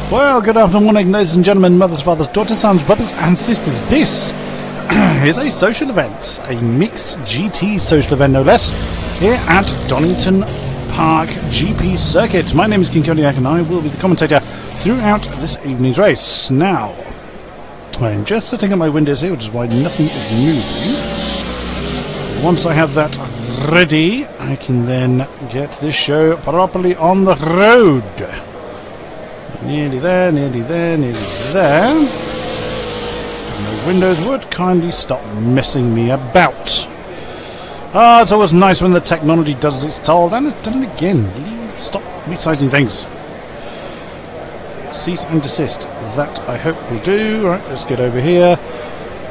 Well, good afternoon, ladies and gentlemen, mothers, fathers, daughters, sons, brothers and sisters. This is a social event, a mixed GT social event no less, here at Donnington Park GP circuit. My name is King-Kodiak and I will be the commentator throughout this evening's race. Now, I'm just setting up my windows here, which is why nothing is moving. Once I have that ready, I can then get this show properly on the road. Nearly there, nearly there, nearly there. And the windows would kindly stop messing me about. Ah, it's always nice when the technology does its toll, and it's done it again. Stop resizing things. Cease and desist. That I hope will do. Right, let's get over here.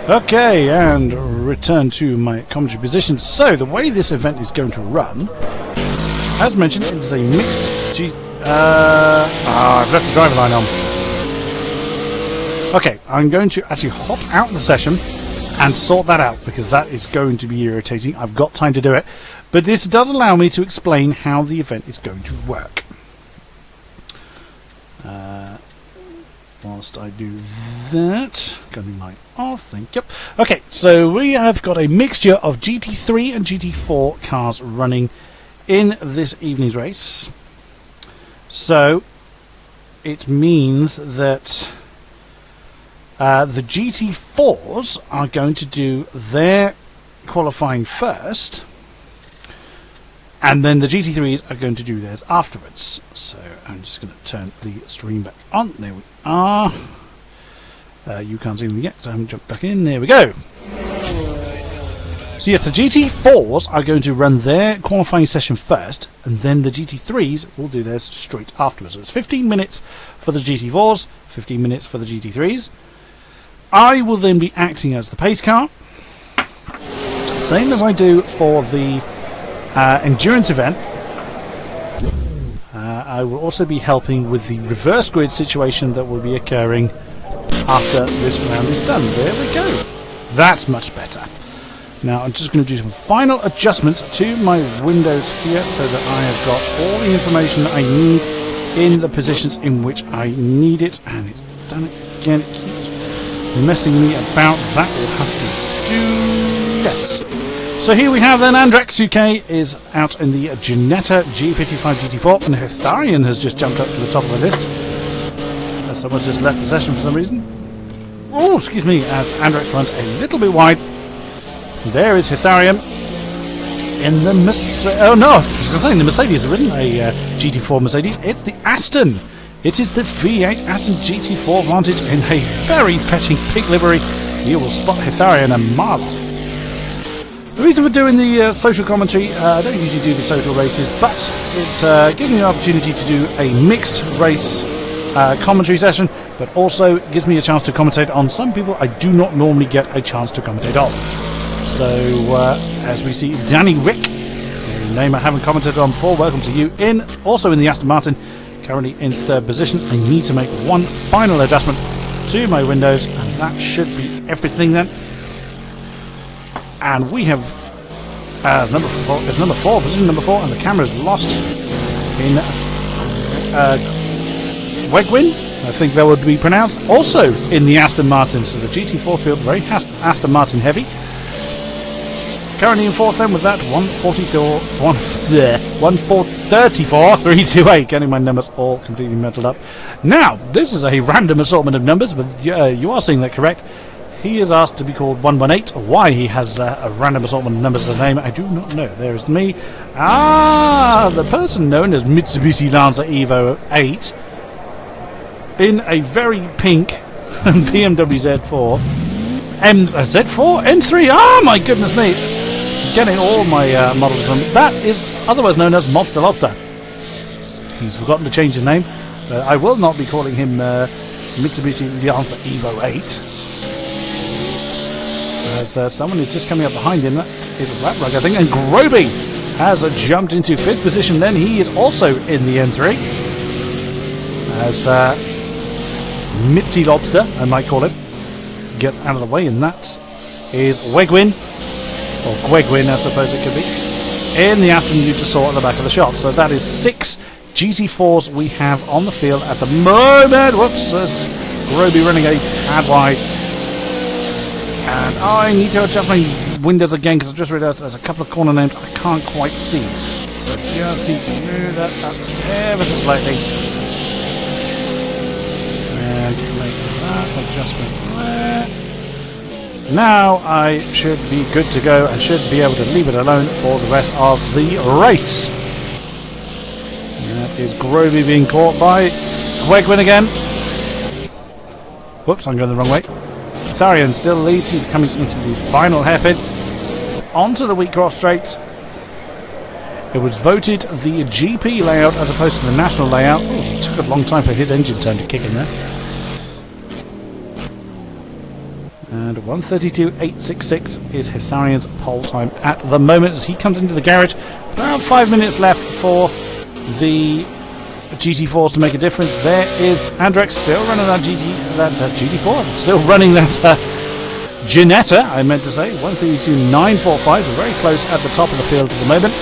Okay, and return to my commentary position. So, the way this event is going to run, as mentioned, it is a mixed I've left the driver line on. Okay, I'm going to actually hop out the session and sort that out, because that is going to be irritating. I've got time to do it, but this does allow me to explain how the event is going to work. Whilst I do that, going light off, thank you. Okay, so we have got a mixture of GT3 and GT4 cars running in this evening's race. So it means that the GT4s are going to do their qualifying first, and then the GT3s are going to do theirs afterwards. So I'm just going to turn the stream back on. There we are. You can't see me yet, so I haven't jumped back in. There we go. So yes, the GT4s are going to run their qualifying session first, and then the GT3s will do theirs straight afterwards. So it's 15 minutes for the GT4s, 15 minutes for the GT3s. I will then be acting as the pace car, same as I do for the endurance event. I will also be helping with the reverse grid situation that will be occurring after this round is done. There we go. That's much better. Now I'm just going to do some final adjustments to my windows here so that I have got all the information that I need in the positions in which I need it. And it's done it again. It keeps messing me about. That will have to do. Yes. So here we have then Andrex UK is out in the Ginetta G55 GT4, and Hitharian has just jumped up to the top of the list. Someone's just left the session for some reason. Oh, excuse me, as Andrex runs a little bit wide. There is Hitharian in the Mercedes. Oh no, I was going to say in the Mercedes. There isn't a GT4 Mercedes. It's the Aston. It is the V8 Aston GT4 Vantage in a very fetching pink livery. You will spot Hitharian a mile off. The reason for doing the social commentary, I don't usually do the social races, but it's giving me an opportunity to do a mixed race commentary session, but also gives me a chance to commentate on some people I do not normally get a chance to commentate on. So, as we see Danny Rick, a name I haven't commented on before, welcome to you, also in the Aston Martin, currently in third position. I need to make one final adjustment to my windows, and that should be everything then. And we have position number 4, and the camera is lost in Wegwin, I think that would be pronounced, also in the Aston Martin. So the GT4 field, very Aston Martin heavy. Currently in fourth then with that 134,328. Getting my numbers all completely muddled up. Now, this is a random assortment of numbers, but you are seeing that correct. He is asked to be called 118. Why he has a random assortment of numbers as a name, I do not know. There is me. The person known as Mitsubishi Lancer Evo 8 in a very pink BMW Z4. Z4? M3? Oh my goodness me. Getting all my models from. That is otherwise known as Monster Lobster. He's forgotten to change his name. I will not be calling him Mitsubishi Lancer Evo 8. As someone is just coming up behind him. That is Ratrug, I think. And Groby has jumped into 5th position. Then he is also in the M3. As Mitzi Lobster, I might call it, gets out of the way, and that is Wegwin. Or Gwegwin, I suppose it could be, in the Aston Vutasaur at the back of the shot. So that is 6 GT4s we have on the field at the moment. Whoops, there's Groby running a tad wide. And I need to adjust my windows again because I've just realised there's a couple of corner names I can't quite see. So I just need to move that up ever so slightly. And make that adjustment there. Now I should be good to go and should be able to leave it alone for the rest of the race. And that is Groby being caught by Wegwin again. Whoops, I'm going the wrong way. Tharian still leads. He's coming into the final hairpin. Onto the Wheatcroft Straights. It was voted the GP layout as opposed to the national layout. It took a long time for his engine turn to kick in there. And 1:32.866 is Hitharian's pole time at the moment as he comes into the garage. About 5 minutes left for the GT4s to make a difference. There is Andrex still running that GT4, still running that Ginetta, I meant to say. 1:32.945, so very close at the top of the field at the moment.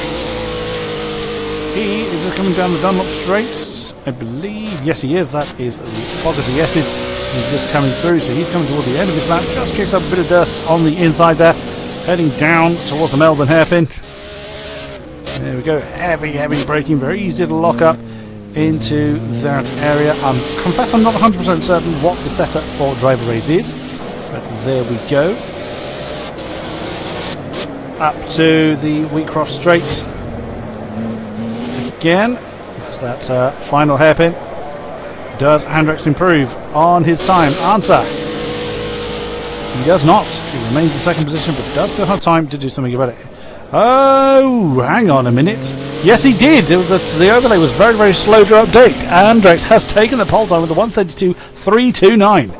He is just coming down the Dunlop Straights, I believe. Yes, he is. That is the Foggers of Yeses. He's just coming through, so he's coming towards the end of his lap. Just kicks up a bit of dust on the inside there, heading down towards the Melbourne hairpin. There we go. Heavy braking, very easy to lock up into that area. I confess I'm not 100% certain what the setup for driver raids is, but there we go. Up to the Wheatcroft Straight again. That's that final hairpin. Does Andrex improve on his time? Answer: he does not. He remains in second position, but does still have time to do something about it. Oh, hang on a minute. Yes, he did. The overlay was very, very slow to update. Andrex has taken the pole time with the 1:32.329.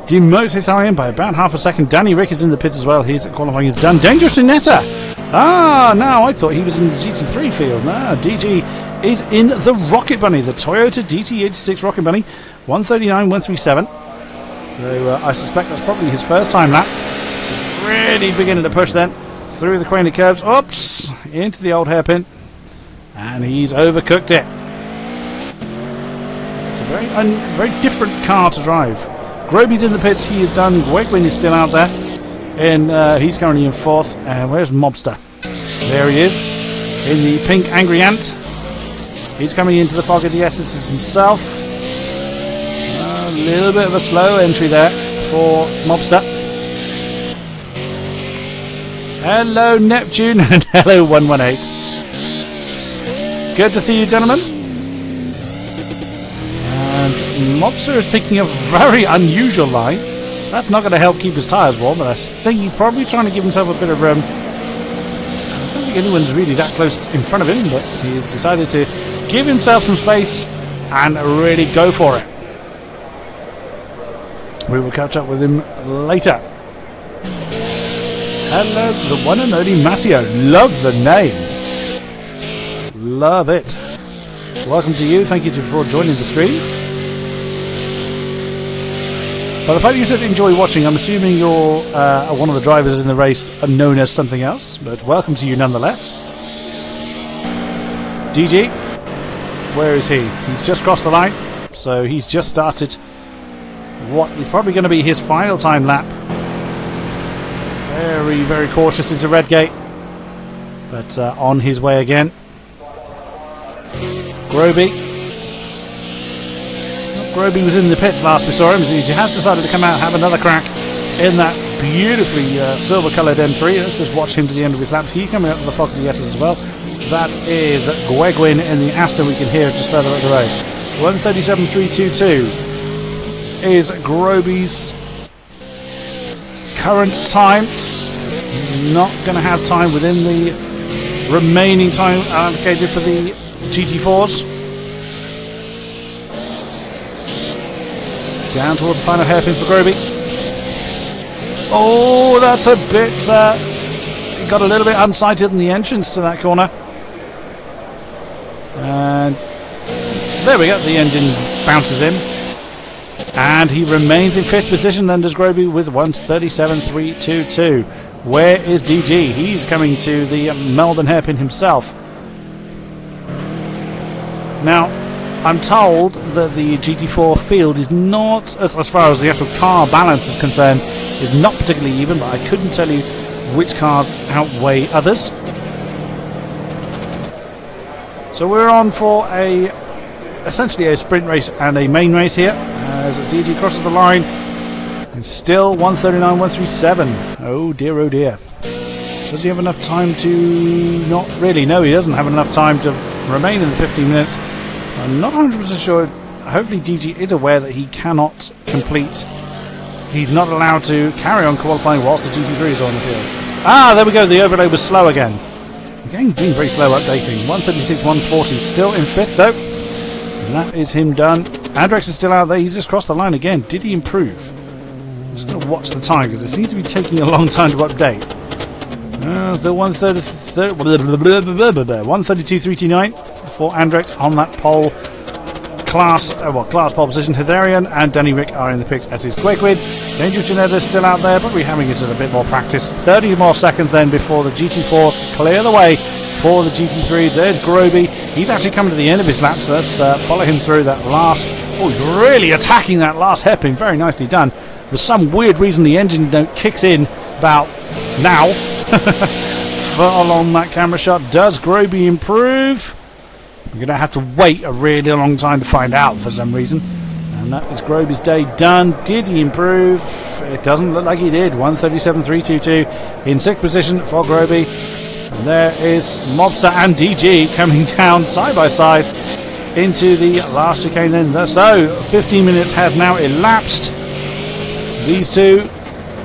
Demotes Hitharian by about half a second. Danny Rick is in the pit as well. His qualifying is done. Dangerous Ginetta. Now I thought he was in the GT3 field. No, DG is in the Rocket Bunny, the Toyota DT86 Rocket Bunny, 1:39.137. So I suspect that's probably his first time lap. So he's really beginning to push then through the crane of curves. Oops, into the old hairpin, and he's overcooked it. It's a very different car to drive. Groby's in the pits. He is done. Wegwin is still out there, and he's currently in fourth. And where's Mobster? There he is in the pink Angry Ant. He's coming into the Fogger DSS himself. A little bit of a slow entry there for Mobster. Hello Neptune and hello 118. Good to see you, gentlemen. And Mobster is taking a very unusual line. That's not going to help keep his tyres warm, but I think he's probably trying to give himself a bit of I don't think anyone's really that close in front of him, but he's decided to give himself some space and really go for it. We will catch up with him later. Hello, the one and only Matteo. Love the name. Love it. Welcome to you. Thank you for joining the stream. But the fact you said enjoy watching, I'm assuming you're one of the drivers in the race known as something else, but welcome to you nonetheless. DG, where is he? He's just crossed the line, so he's just started what is probably going to be his final time lap. Very, very cautious into Redgate, but on his way again. Groby was in the pits last we saw him, so he has decided to come out and have another crack in that beautifully silver coloured M3. Let's just watch him to the end of his lap. He's coming up with the Fox DSs as well. That is Gwegwin in the Aston we can hear just further up the road. 1:37.322 is Groby's current time. Not going to have time within the remaining time allocated for the GT4s. Down towards the final hairpin for Groby. Oh, that's a bit... got a little bit unsighted in the entrance to that corner. And there we go, the engine bounces in. And he remains in 5th position, then does Groby with 1:37.322. Where is DG? He's coming to the Melbourne hairpin himself. Now, I'm told that the GT4 field is not, as far as the actual car balance is concerned, is not particularly even, but I couldn't tell you which cars outweigh others. So we're on for essentially a sprint race and a main race here, as DG crosses the line. It's still 139, 137. Oh dear, oh dear. Does he have enough time to... Not really, no, he doesn't have enough time to remain in the 15 minutes. I'm not 100% sure. Hopefully DG is aware that he cannot complete... He's not allowed to carry on qualifying whilst the GT3 is on the field. Ah, there we go, the overlay was slow again. Again, being very slow updating. 136, 140, still in 5th though. And that is him done. Andrex is still out there, he's just crossed the line again. Did he improve? I'm just going to watch the time because it seems to be taking a long time to update. The 132.329 for Andrex on that pole. Class pole position. Hitharian and Danny Rick are in the pits, as is Quakewood. Dangerous Janetta still out there, but we're having it as a bit more practice. 30 more seconds then before the GT4s clear the way for the GT3s. There's Groby. He's actually coming to the end of his lap, so let's follow him through that last... Oh, he's really attacking that last hairpin. Very nicely done. For some weird reason, the engine kicks in about now. Full on that camera shot. Does Groby improve? We're going to have to wait a really long time to find out for some reason. And that is Groby's day done. Did he improve? It doesn't look like he did. 137.322 in 6th position for Groby. And there is Mobster and DG coming down side by side into the last chicane then. So 15 minutes has now elapsed. These two.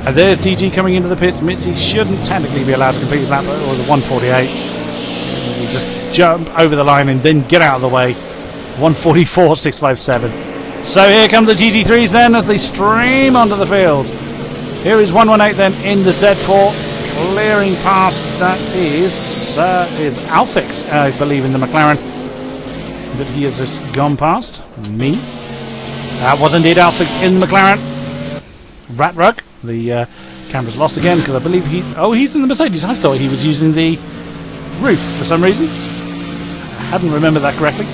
And there's DG coming into the pits. Mitzi shouldn't technically be allowed to complete his lap, or the 148. He just jump over the line and then get out of the way. 144.657. So here come the GT3s then as they stream onto the field. Here is 118 then in the Z4, clearing past. That is Alfix, I believe, in the McLaren. But he has just gone past me. That was indeed Alfix in the McLaren. Ratrug. The camera's lost again because I believe he's in the Mercedes. I thought he was using the roof for some reason. I hadn't remembered that correctly.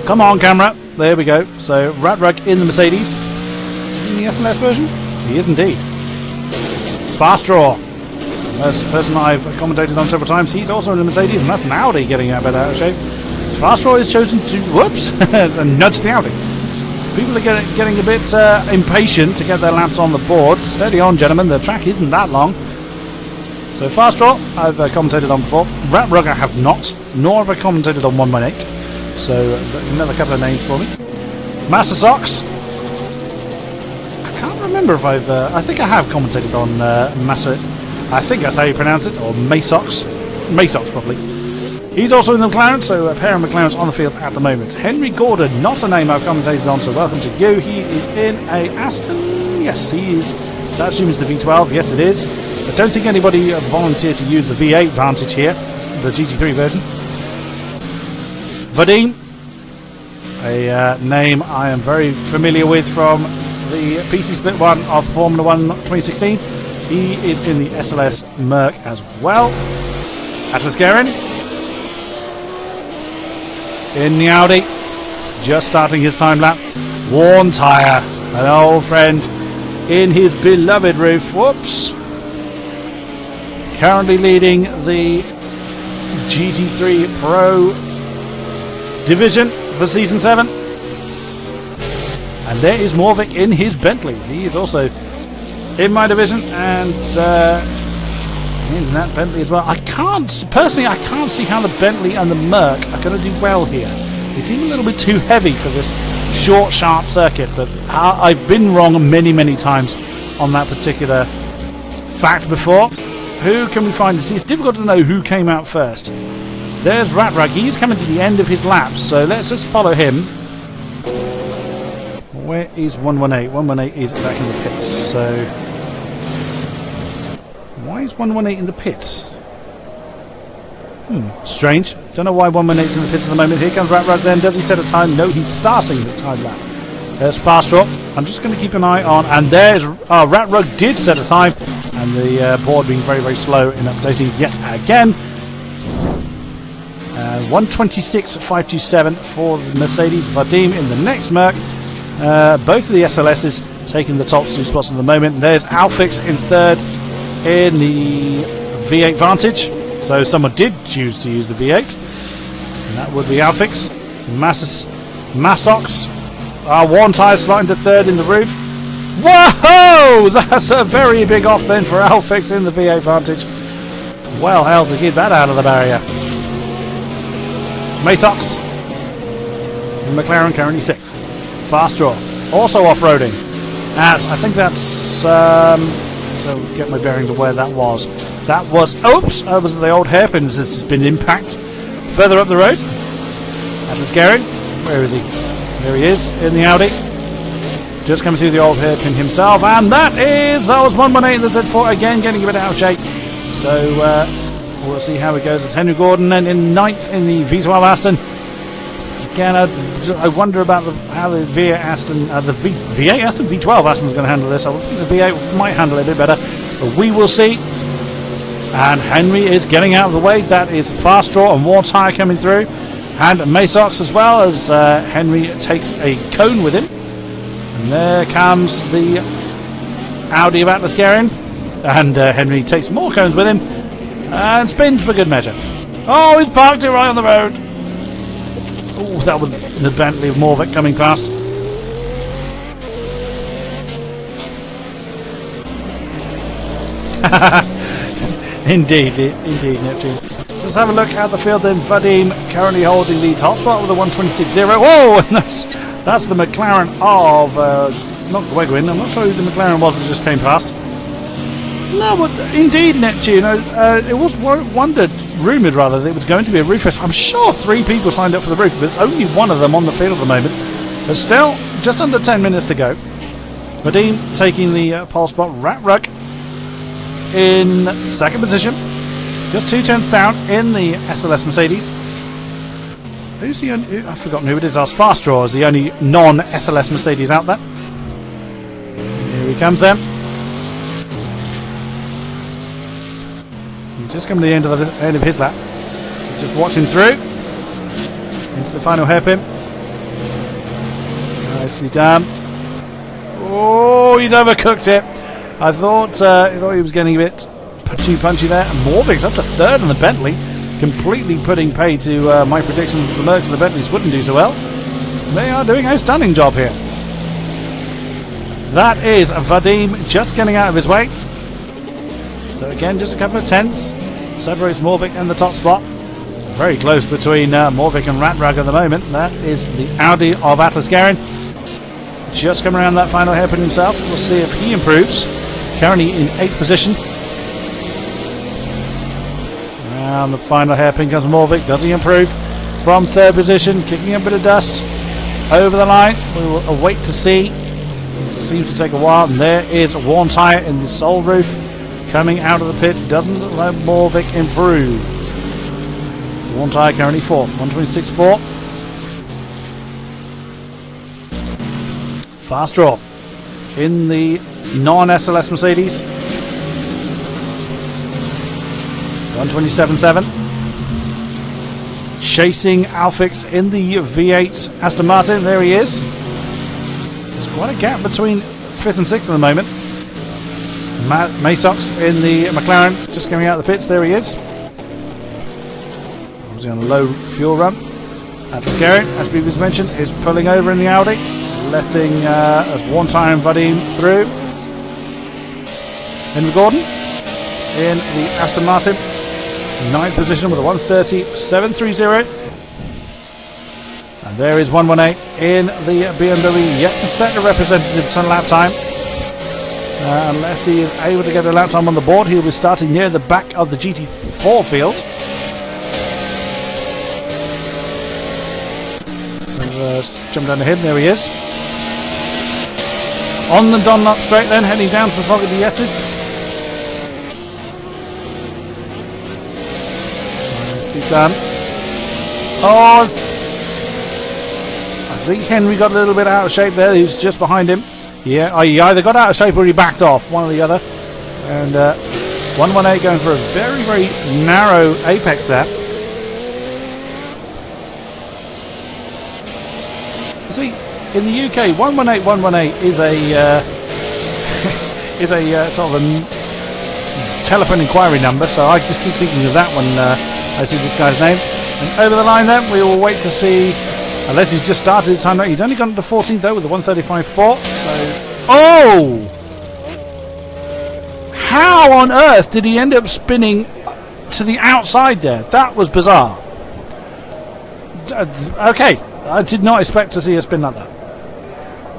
Come on, camera. There we go. So Ratrug in the Mercedes. Is he in the SLS version? He is indeed. Fast Draw. As a person I've commentated on several times, he's also in the Mercedes, and that's an Audi getting a bit out of shape. So Fast Draw is chosen to and nudge the Audi. People are getting a bit impatient to get their laps on the board. Steady on, gentlemen. The track isn't that long. So Fast Draw, I've commentated on before. Ratrug I have not, nor have I commentated on 118. So another couple of names for me. Master Sox. I can't remember if I think I have commentated on Master. I think that's how you pronounce it, or Masox. Masox probably. He's also in the McLaren, so a pair of McLarens on the field at the moment. Henry Gordon, not a name I've commentated on, so welcome to you. He is in a Aston. Yes, he is. That assumes the V12. Yes, it is. I don't think anybody volunteered to use the V8 Vantage here, the GT3 version. Vadim, a name I am very familiar with from the PC Split 1 of Formula 1 2016. He is in the SLS Merc as well. Atlas Guerin in the Audi, just starting his time lap. Worn tyre, an old friend in his beloved roof. Whoops. Currently leading the GT3 Pro division for Season 7. And there is Morvik in his Bentley. He is also in my division and in that Bentley as well. I can't see how the Bentley and the Merc are going to do well here. They seem a little bit too heavy for this short, sharp circuit, but I've been wrong many, many times on that particular fact before. Who can we find? It's difficult to know who came out first. There's Ratrug. He's coming to the end of his laps, so let's just follow him. Where is 118? 118 is back in the pits, so... Why is 118 in the pits? Strange. Don't know why 118 is in the pits at the moment. Here comes Ratrug then. Does he set a time? No, he's starting his time lap. There's Fast Draw. I'm just going to keep an eye on... And there's... Ratrug did set a time. And the board being very, very slow in updating yet again. 126.527 for the Mercedes. Vadim in the next Merc. Both of the SLSs taking the top 2 spots at the moment. There's Alfix in third in the V8 Vantage. So someone did choose to use the V8. And that would be Alfix. Massox. Worn tyre sliding to third in the roof. Whoa! That's a very big off then for Alfix in the V8 Vantage. Well held to keep that out of the barrier. Massox. McLaren currently 6th. Fast draw. Also off-roading. As I think that's... so get my bearings of where that was. That was... Oops! That was the old hairpins. This has been impact. Further up the road. Atlas Garin. Where is he? There he is in the Audi. Just coming through the old hairpin himself. And that was 118 in the Z4. Again, getting a bit out of shape. So we'll see how it goes. It's Henry Gordon then in 9th in the V12 Aston. Again, I wonder about how the V8 Aston, V8 Aston, V12 Aston's going to handle this. I think the V8 might handle it a bit better, but we will see. And Henry is getting out of the way. That is Fast Draw and Worn Tyre coming through. And Massox as well, as Henry takes a cone with him. And there comes the Audi of Atlas Garin. And Henry takes more cones with him. And spins for good measure. Oh, he's parked it right on the road. Oh, that was the Bentley of Morvick coming past. Indeed, Neptune. Let's have a look at the field then. Vadim currently holding the top spot with a 126.0. Whoa, and that's the McLaren of not Gwegwin. I'm not sure who the McLaren was that just came past. No, but indeed, Neptune. It was rumoured rather that it was going to be a roof race. I'm sure 3 people signed up for the roof, but there's only one of them on the field at the moment. But still, just under 10 minutes to go. Vadim taking the pole spot. Ratrug in 2nd position. Just 2 tenths down in the SLS Mercedes. Who's the only... I've forgotten who it is. Fast Draw is the only non-SLS Mercedes out there. Here he comes then. He's just coming to the end of his lap. So just watch him through. Into the final hairpin. Nicely done. Oh, he's overcooked it. I thought he was getting a bit too punchy there. And Morvik's up to 3rd in the Bentley. Completely putting pay to my prediction that the Mercs and the Bentleys wouldn't do so well. They are doing a stunning job here. That is Vadim just getting out of his way. So again, just a couple of tenths separates Morvick and the top spot. Very close between Morvick and Ratrug at the moment. That is the Audi of Atlas Garin. Just coming around that final hairpin himself. We'll see if he improves. Currently in 8th position. And the final hairpin comes Morvick. Does he improve? From 3rd position, kicking a bit of dust over the line. We will await to see. It seems to take a while. And there is a worn tyre in the sole roof. Coming out of the pits, doesn't let Morvick improve. Worn tyre currently 4th, 126.4. Fast draw in the non-SLS Mercedes. 127.7. Chasing Alfix in the V8 Aston Martin. There he is. There's quite a gap between 5th and 6th at the moment. Massox in the McLaren, just coming out of the pits. There he is. Obviously on a low fuel run. Atlas Garin, as previously mentioned, is pulling over in the Audi, letting as Worn Tyre and Vadim through. Henry Gordon in the Aston Martin, 9th position with a 130.730. And there is 118 in the BMW, yet to set the representative ton lap time. Unless he is able to get a lap time on the board, he'll be starting near the back of the GT4 field. So let's jump down to him. There he is. On the Dunlop straight then, heading down to the Fogarty S's. Nicely done. Oh, I think Henry got a little bit out of shape there. He was just behind him. Yeah, he either got out of shape or he backed off, one or the other. And 118 going for a very, very narrow apex there. See, in the UK, 118 is a is a sort of a telephone inquiry number, so I just keep thinking of that when I see this guy's name. And over the line then, we will wait to see, unless he's just started his time. He's only gone to 14th though with a 135.4, so... Oh! How on earth did he end up spinning to the outside there? That was bizarre. Okay, I did not expect to see a spin like that.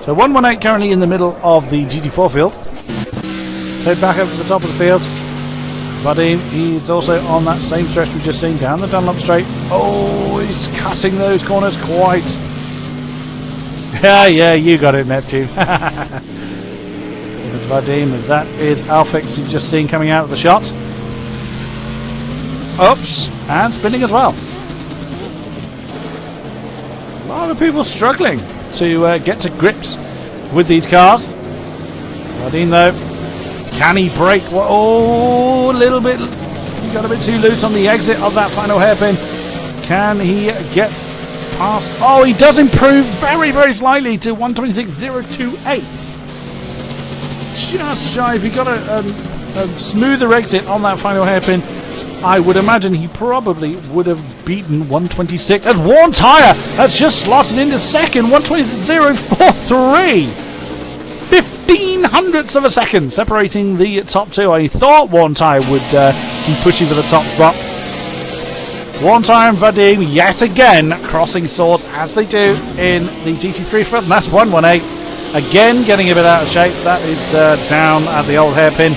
So 118 currently in the middle of the GT4 field. Let's head back up to the top of the field. Vadim, he's also on that same stretch we've just seen, down the Dunlop straight. Oh, he's cutting those corners quite. Yeah, you got it, Neptune. With Vadim, that is Alfix you've just seen coming out of the shot. Oops, and spinning as well. A lot of people struggling to get to grips with these cars. Vadim, though, can he break? Oh, a little bit. He got a bit too loose on the exit of that final hairpin. Can he get past? Oh, he does improve very, very slightly to 126.028. Just shy. If he got a smoother exit on that final hairpin, I would imagine he probably would have beaten 126. And Worn Tyre has just slotted into second, 126.043. 15 hundredths of a second separating the top two. I thought Worn Tyre would be pushing for the top spot. Worn Tyre and Vadim yet again crossing swords as they do in the GT3 field, and that's 118. Again getting a bit out of shape. That is down at the old hairpin.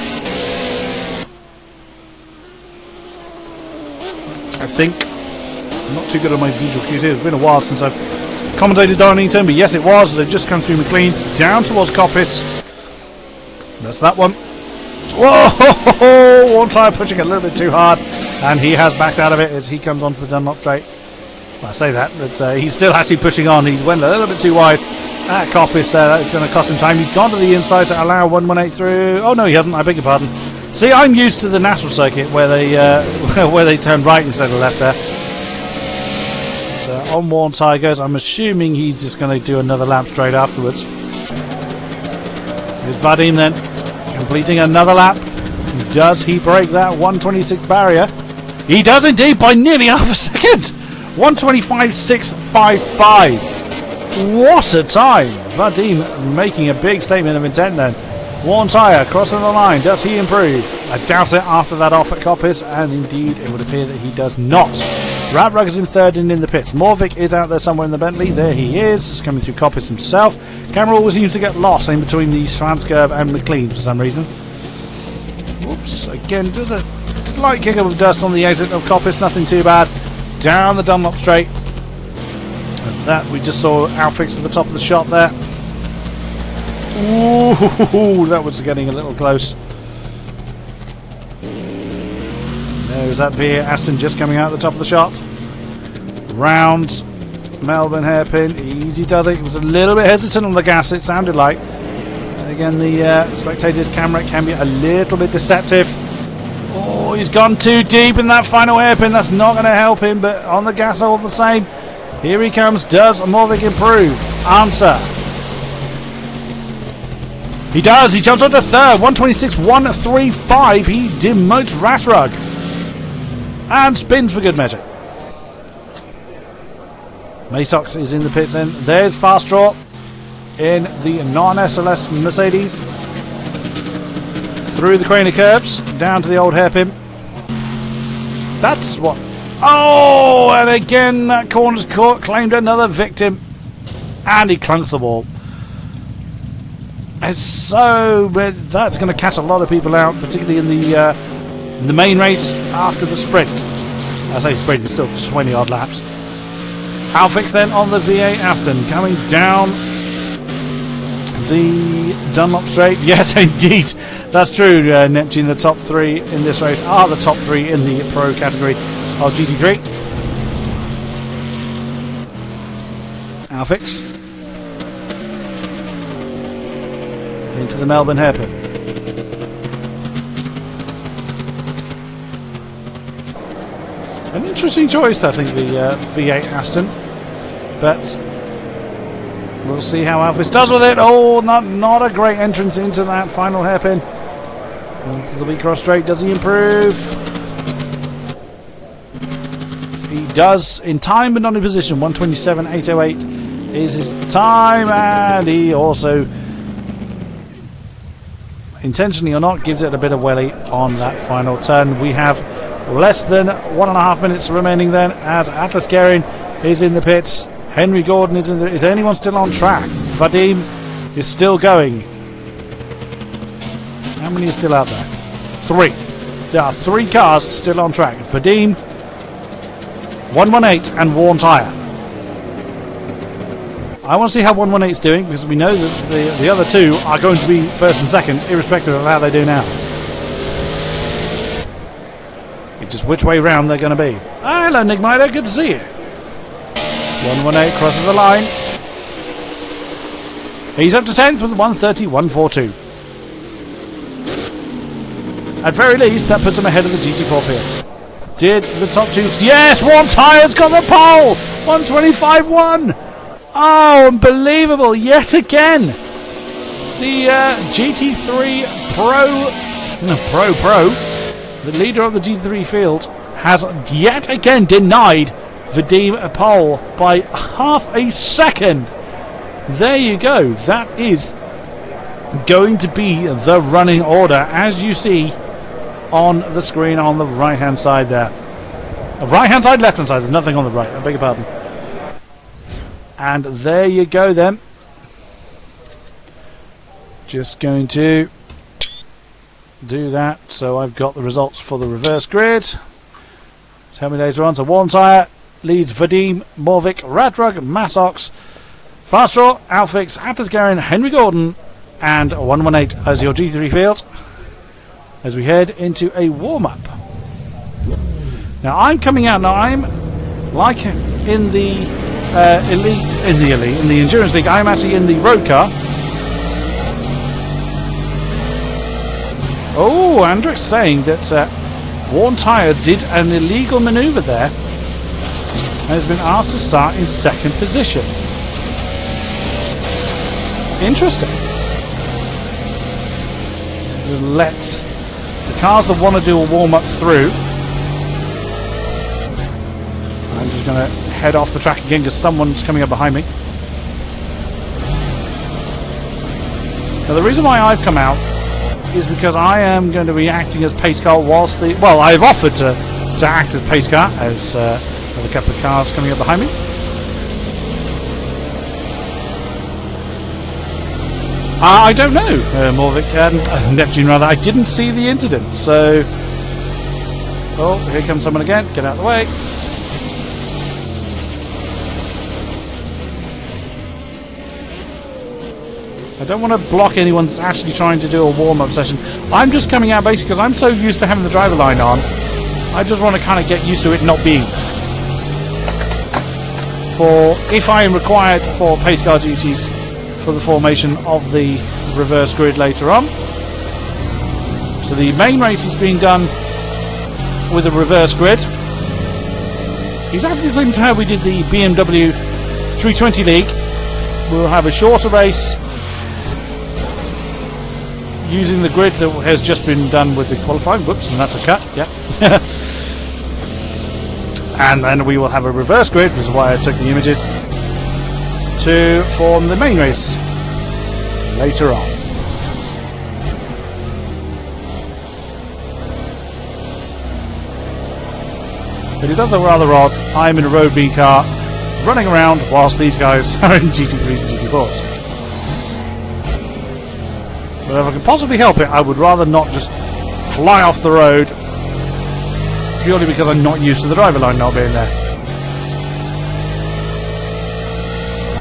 I think I'm not too good on my visual cues here. It's been a while since I've commentated Donnington, but yes, it was. They've just come through McLean's down towards Coppice. That's that one. Whoa! Worn Tyre pushing a little bit too hard, and he has backed out of it as he comes onto the Dunlop straight. Well, I say that, but he's still actually pushing on. He went a little bit too wide at Coppice there. That's going to cost him time. He's gone to the inside to allow 118 through. Oh no, he hasn't. I beg your pardon. See, I'm used to the national circuit where they turn right instead of left there. So on Worn Tyre goes. I'm assuming he's just going to do another lap straight afterwards. Here's Vadim then, completing another lap. Does he break that 126 barrier? He does indeed by nearly half a second. 125.655. What a time! Vadim making a big statement of intent then. Worn Tyre crossing the line. Does he improve? I doubt it after that off at Coppice, and indeed it would appear that he does not. Radrug is in third and in the pits. Morvik is out there somewhere in the Bentley. There he is. He's coming through Coppice himself. Camera always seems to get lost in between the Svanskurv and McLean for some reason. Whoops. Again, there's a slight kick up of dust on the exit of Coppice. Nothing too bad. Down the Dunlop straight. And that we just saw Alfix at the top of the shot there. Ooh, that was getting a little close. There's that V8 Aston just coming out at the top of the shot. Round Melbourne hairpin. Easy does it. He was a little bit hesitant on the gas, it sounded like. And again, the spectator's camera can be a little bit deceptive. Oh, he's gone too deep in that final hairpin. That's not going to help him, but on the gas all the same. Here he comes. Does Morvik improve? Answer. He does. He jumps on to third. 126.135. He demotes Rasrug. And spins for good measure. Masox is in the pits then. There's Fast Draw in the non-SLS Mercedes. Through the crane of curbs. Down to the old hairpin. That's what... Oh! And again that corner's caught. Claimed another victim. And he clunks the ball. It's so... That's going to catch a lot of people out. Particularly in the main race after the sprint. I say sprint, it's still 20 odd laps. Alfix then on the V8 Aston coming down the Dunlop straight. Yes, indeed, that's true. Neptune, the top three in this race are the top three in the pro category of GT3. Alfix into the Melbourne hairpin. An interesting choice, I think, the V8 Aston, but We'll see how Alphys does with it. Oh, not a great entrance into that final hairpin. It'll be cross straight. Does he improve? He does in time but not in position. 1:27.808 is his time, and he also, intentionally or not, gives it a bit of welly on that final turn. We have less than 1.5 minutes remaining then, as Atlas Garin is in the pits. Henry Gordon is in the... Is anyone still on track? Vadim is still going. How many are still out there? 3. There are 3 cars still on track. Vadim, 118 and Worn Tyre. I want to see how 118 is doing, because we know that the other 2 are going to be first and second, irrespective of how they do now. It's just which way round they're going to be. Ah, hello, Nigmiter. Good to see you. 118 crosses the line. He's up to 10th with 1:30.142. At very least, that puts him ahead of the GT4 field. Did the top 2... Yes! Worn Tyre's got the pole! 1:25.1! Oh, unbelievable! Yet again! The GT3 Pro, the leader of the GT3 field, has yet again denied Vadim a pole by half a second. There you go. That is going to be the running order, as you see on the screen on the right hand side there. Right hand side, left hand side. There's nothing on the right. I beg your pardon. And there you go then. Just going to do that. So I've got the results for the reverse grid. Tell me later on. So Worn Tyre leads Vadim, Morvik, Radrug, Massox, Fastraw, Alphys, Atlas Garin, Henry Gordon, and 118 as your G3 field, as we head into a warm-up. Now I'm coming out. Now I'm like in the in the Endurance League. I'm actually in the road car. Oh, Andrik's saying that Worn Tyre did an illegal manoeuvre there and has been asked to start in second position. Interesting. We'll let the cars that want to do a warm-up through. I'm just going to head off the track again because someone's coming up behind me. Now the reason why I've come out is because I am going to be acting as pace car whilst the... Well, I've offered to act as pace car as a couple of cars coming up behind me. I don't know, Morvik, Neptune rather. I didn't see the incident, so... Oh, here comes someone again. Get out of the way. I don't want to block anyone that's actually trying to do a warm-up session. I'm just coming out basically because I'm so used to having the driver line on. I just want to kind of get used to it not being. For if I am required for pace car duties for the formation of the reverse grid later on. So the main race is being done with a reverse grid. Exactly the same to how we did the BMW 320 League. We'll have a shorter race using the grid that has just been done with the qualifying. Whoops, and that's a cut. Yeah. And then we will have a reverse grid, which is why I took the images, to form the main race later on. But it does look rather odd. I'm in a Road B car running around whilst these guys are in GT3s and GT4s. But if I can possibly help it, I would rather not just fly off the road purely because I'm not used to the driver line not being there.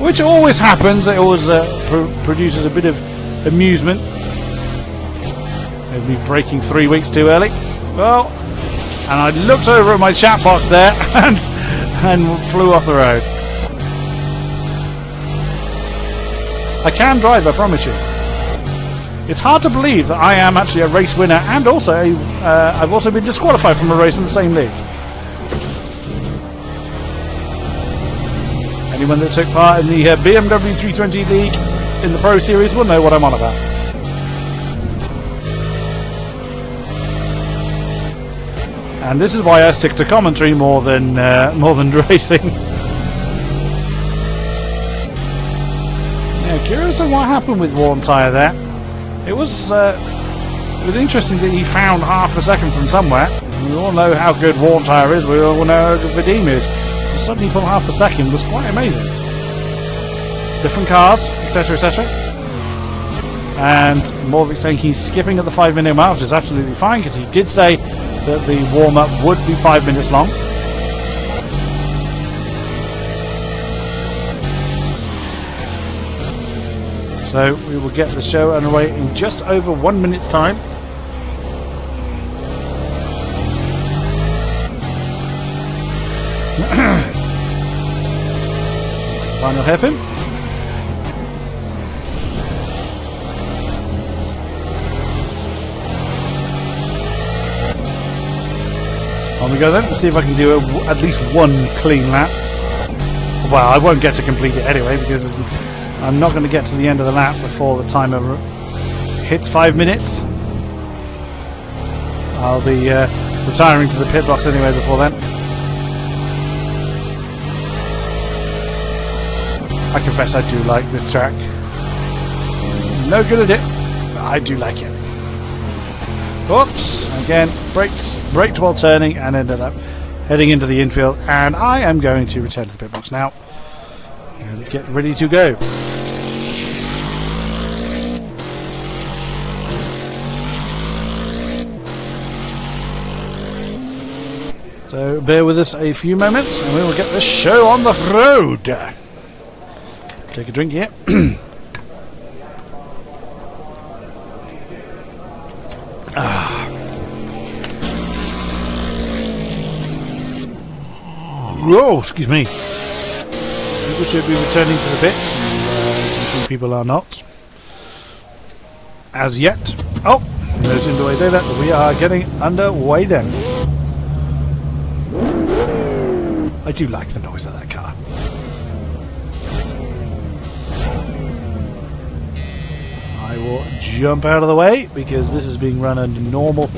Which always happens. It always produces a bit of amusement. Maybe breaking 3 weeks too early. Well, and I looked over at my chat box there and flew off the road. I can drive, I promise you. It's hard to believe that I am actually a race winner, and also I've also been disqualified from a race in the same league. Anyone that took part in the BMW 320 League in the Pro Series will know what I'm on about. And this is why I stick to commentary more than racing. Yeah, curious on what happened with Worn Tyre there. It was interesting that he found half a second from somewhere. We all know how good Worn Tyre is. We all know how good Vadim is. To suddenly pull half a second was quite amazing. Different cars, etc., etc. And Morvik saying he's skipping at the 5-minute mark, which is absolutely fine because he did say that the warm-up would be 5 minutes long. So we will get the show underway in just over 1 minute's time. Final hairpin. On we go then. Let's see if I can do at least one clean lap. Well, I won't get to complete it anyway because I'm not going to get to the end of the lap before the timer hits 5 minutes. I'll be retiring to the pit box anyway before then. I confess I do like this track. No good at it, but I do like it. Oops, again, braked while turning and ended up heading into the infield, and I am going to return to the pit box now and get ready to go. So bear with us a few moments and we will get the show on the road. Take a drink here. Whoa, excuse me. People should be returning to the pits. And some people are not. As yet. Oh, no sooner do I say that, but we are getting underway then. I do like the noise of that car. I will jump out of the way because this is being run under normal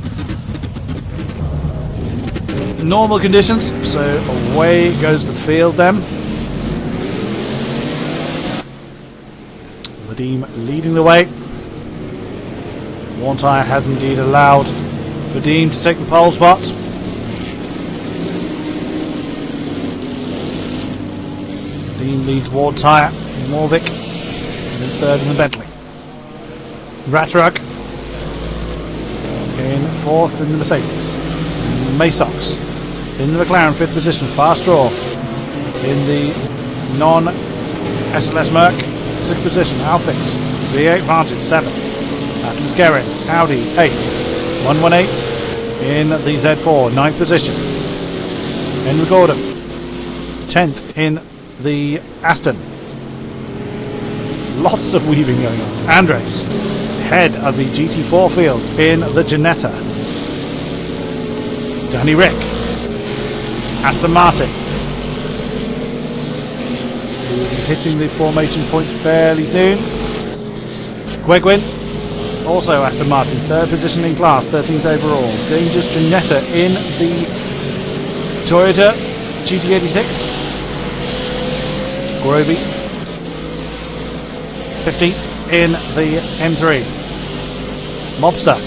conditions. So away goes the field then. Vadim leading the way. Worn Tyre has indeed allowed Vadim to take the pole spot. Vadim leads Worn Tyre, Morvik, and in third in the Bentley. Ratrug in fourth in the Mercedes. Masox in the McLaren, fifth position. Fast Draw in the non-SLS Merc, sixth position. Alfix V8 Vantage, seventh. Atlas Guerin, Audi, eighth. 118 in the Z4, ninth position. Henry Gordon, 10th in the Aston. Lots of weaving going on. Andres, head of the GT4 field in the Ginetta. Danny Rick, Aston Martin, hitting the formation points fairly soon. Gwegwin, also Aston Martin, third position in class, 13th overall. Dangerous Ginetta in the Toyota GT86. Groby, 15th in the M3. Mobster,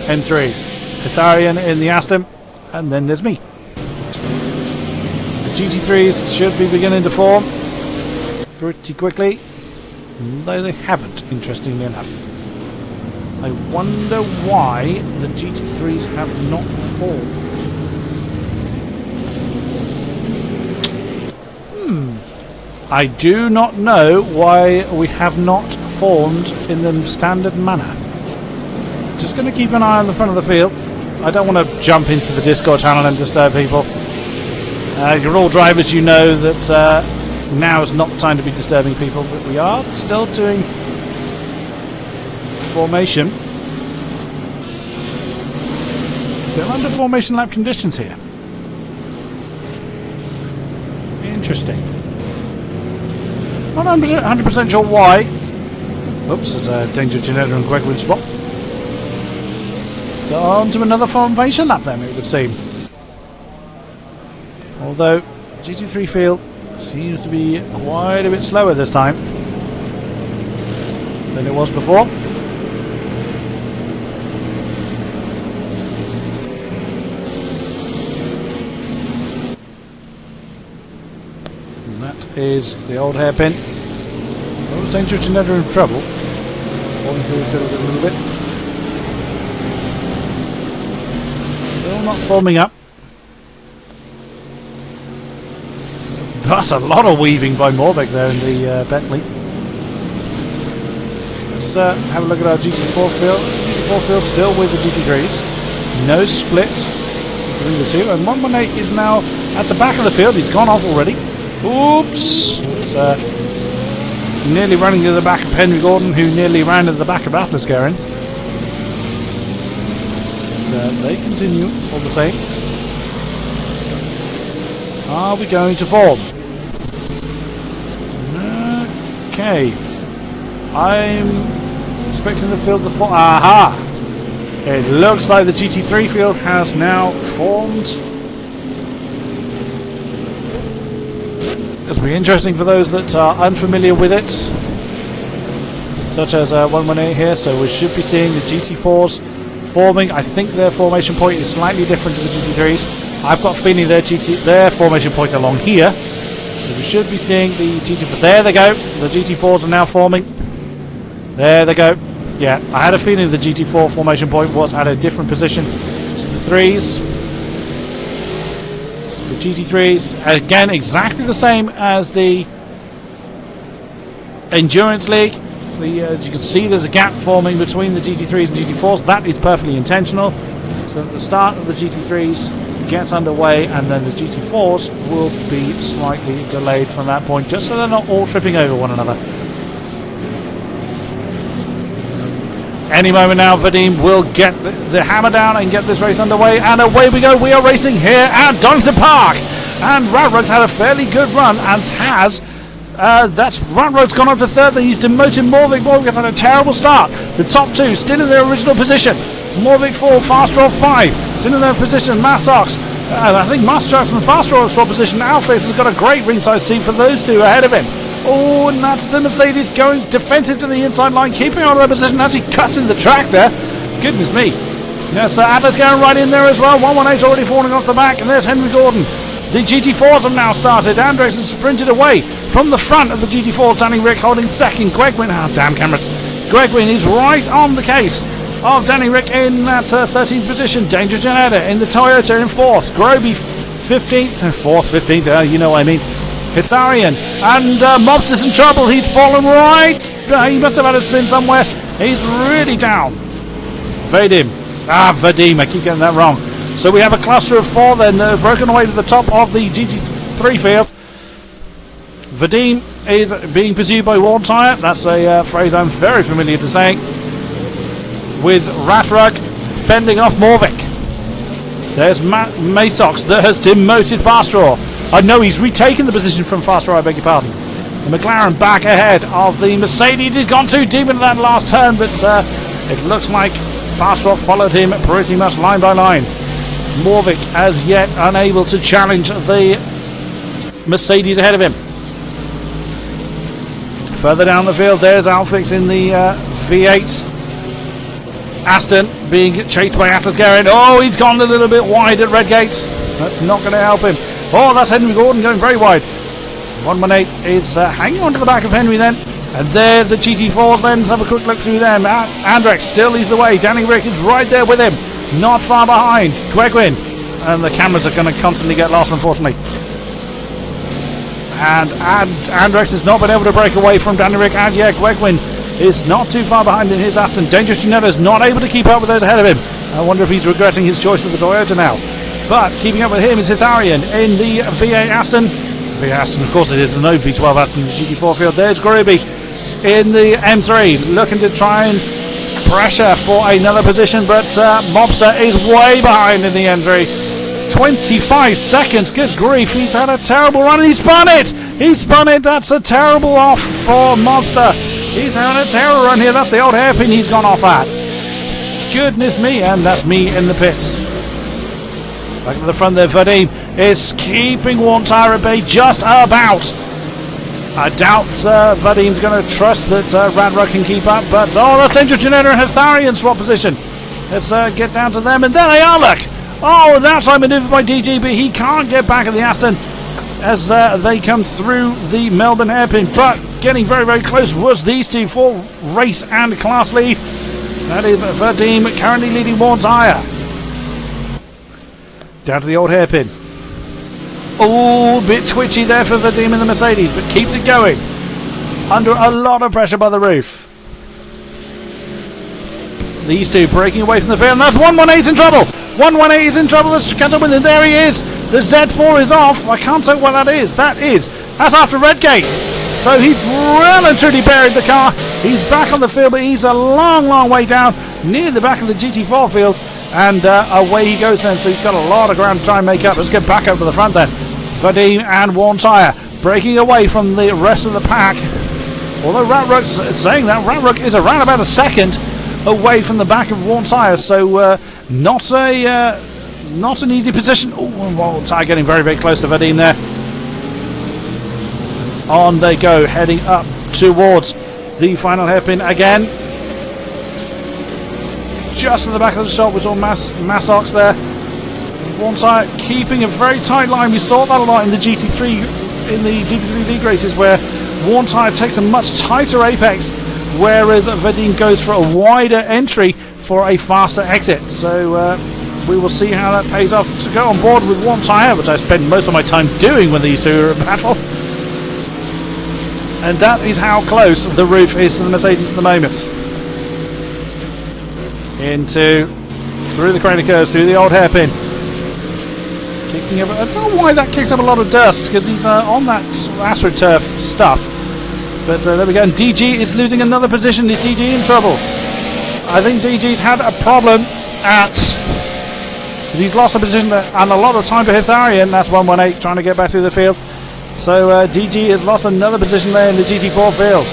M3. Pitharian in the Aston, and then there's me. The GT3s should be beginning to form pretty quickly, though they haven't, interestingly enough. I wonder why the GT3s have not formed. I do not know why we have not formed in the standard manner. Just going to keep an eye on the front of the field. I don't want to jump into the Discord channel and disturb people. You're all drivers, you know that now is not time to be disturbing people, but we are still doing formation. Still under formation lap conditions here. Interesting. Not 100% sure why. Oops, there's a Danger Janetta and Gregwin spot. So on to another formation lap then, it would seem. Although GT3 field seems to be quite a bit slower this time than it was before. And that is the old hairpin. Oh, Danger Janetta in trouble. Falling through the field a little bit. Still not forming up. That's a lot of weaving by Morvik there in the Bentley. Let's have a look at our GT4 field. GT4 field still with the GT3s. No split between the two. And 118 is now at the back of the field. He's gone off already. Oops! It's nearly running to the back of Henry Gordon, who nearly ran to the back of Atlas Garin. But they continue all the same. Are we going to form? Okay. I'm expecting the field to form. Aha! It looks like the GT3 field has now formed. This will be interesting for those that are unfamiliar with it, such as 118 here. So we should be seeing the GT4s forming. I think their formation point is slightly different to the GT3s. I've got a feeling their formation point along here. So we should be seeing the GT4. There they go. The GT4s are now forming. There they go. Yeah, I had a feeling the GT4 formation point was at a different position to the 3s. So the GT3s, again, exactly the same as the Endurance League. As you can see, there's a gap forming between the GT3s and GT4s. That is perfectly intentional. So at the start of the GT3s gets underway, and then the GT4s will be slightly delayed from that point, just so they're not all tripping over one another. Any moment now, Vadim will get the hammer down and get this race underway, and away we go. We are racing here at Donnington Park, and Radroad's had a fairly good run, and has Radroad's gone up to third. Then he's demoted Morvik. Morvik has had a terrible start. The top two still in their original position. Morvik 4, Fastraw 5, still in their position. Massox, I think Massox and Fastraw position. Alface has got a great ringside seat for those two ahead of him. Oh, and that's the Mercedes going defensive to the inside line, keeping on their position, actually cutting the track there. Goodness me. Yes, Atlas going right in there as well. 118's already falling off the back, and there's Henry Gordon. The GT4s have now started. Andres has sprinted away from the front of the GT4s. Danny Rick holding second. Gregwin, damn cameras. Gregwin is right on the case of Danny Rick in that 13th position. Dangerous Janetta in the Toyota in 4th. Groby 15th. 4th, 15th, you know what I mean. Hitharian and Mobster's in trouble. He'd fallen right. He must have had a spin somewhere. He's really down. Vadim. Vadim. I keep getting that wrong. So we have a cluster of 4 then, broken away to the top of the GT3 field. Vadim is being pursued by Worn Tyre. That's a phrase I'm very familiar to saying. With Ratrug fending off Morvik. There's Masox that has demoted Fastraw. I know he's retaken the position from Fastraw, I beg your pardon. The McLaren back ahead of the Mercedes. He's gone too deep into that last turn, but it looks like Fastraw followed him pretty much line by line. Morvik as yet unable to challenge the Mercedes ahead of him. Further down the field, there's Alfix in the V8. Aston being chased by Atlas Garin. Oh, he's gone a little bit wide at Redgate. That's not going to help him. Oh, that's Henry Gordon going very wide. 118 is hanging on to the back of Henry then. And there the GT4s then. Let's have a quick look through them. Andrex still leads the way. Danny Rick is right there with him. Not far behind. Gregwin. And the cameras are going to constantly get lost, unfortunately. And Andrex has not been able to break away from Danny Rick. And yeah, Gregwin is not too far behind in his Aston. Dangerous Janetta is not able to keep up with those ahead of him. I wonder if he's regretting his choice of the Toyota now. But keeping up with him is Hitharian in the V8 Aston. V8 Aston, of course it is, no V12 Aston in the GT4 field. There's Groby in the M3, looking to try and pressure for another position, but Mobster is way behind in the M3. 25 seconds. Good grief, he's had a terrible run. He spun it. He spun it. That's a terrible off for Monster. He's having a terrible run here. That's the old hairpin he's gone off at. Goodness me, and that's me in the pits. Back to the front there, Vadim is keeping one tire at bay just about. I doubt Vadim's going to trust that Radra can keep up, but oh, that's Danger Generator and Hetharian swap position. Let's get down to them, and there they are, look! Oh, that's a manoeuvre by DG, but he can't get back at the Aston as they come through the Melbourne hairpin, but getting very, very close was these two for race and class lead. That is Vadim currently leading one tyre. Down to the old hairpin. Oh, a bit twitchy there for Vadim in the Mercedes, but keeps it going. Under a lot of pressure by the roof. These two breaking away from the field, and that's 118 in trouble. 118 is in trouble. Let's catch up with him. There he is. The Z4 is off. I can't tell what that is. That's after Redgate. So he's well and truly buried the car. He's back on the field, but he's a long, long way down near the back of the GT4 field. And away he goes then. So he's got a lot of ground to try and make up. Let's get back up to the front then. Vadim and one tyre breaking away from the rest of the pack. Although Ratruck's saying that, Ratruck is around about a second away from the back of one tyre. So not an easy position. Oh, one tyre getting very, very close to Vadim there. On they go, heading up towards the final hairpin again. Just in the back of the shot was all Massox there. One tyre keeping a very tight line. We saw that a lot in the GT3 league races, where one tyre takes a much tighter apex, whereas Vadim goes for a wider entry for a faster exit. So we will see how that pays off. To go on board with one tyre, which I spend most of my time doing when these two are in battle. And that is how close the roof is to the Mercedes at the moment. Through the crater curves, through the old hairpin. Kicking up, I don't know why that kicks up a lot of dust, because he's on that AstroTurf stuff. But there we go, and DG is losing another position. Is DG in trouble? I think DG's had a problem because he's lost a position and a lot of time for Hetharian. That's 118 trying to get back through the field. So DG has lost another position there in the GT4 field.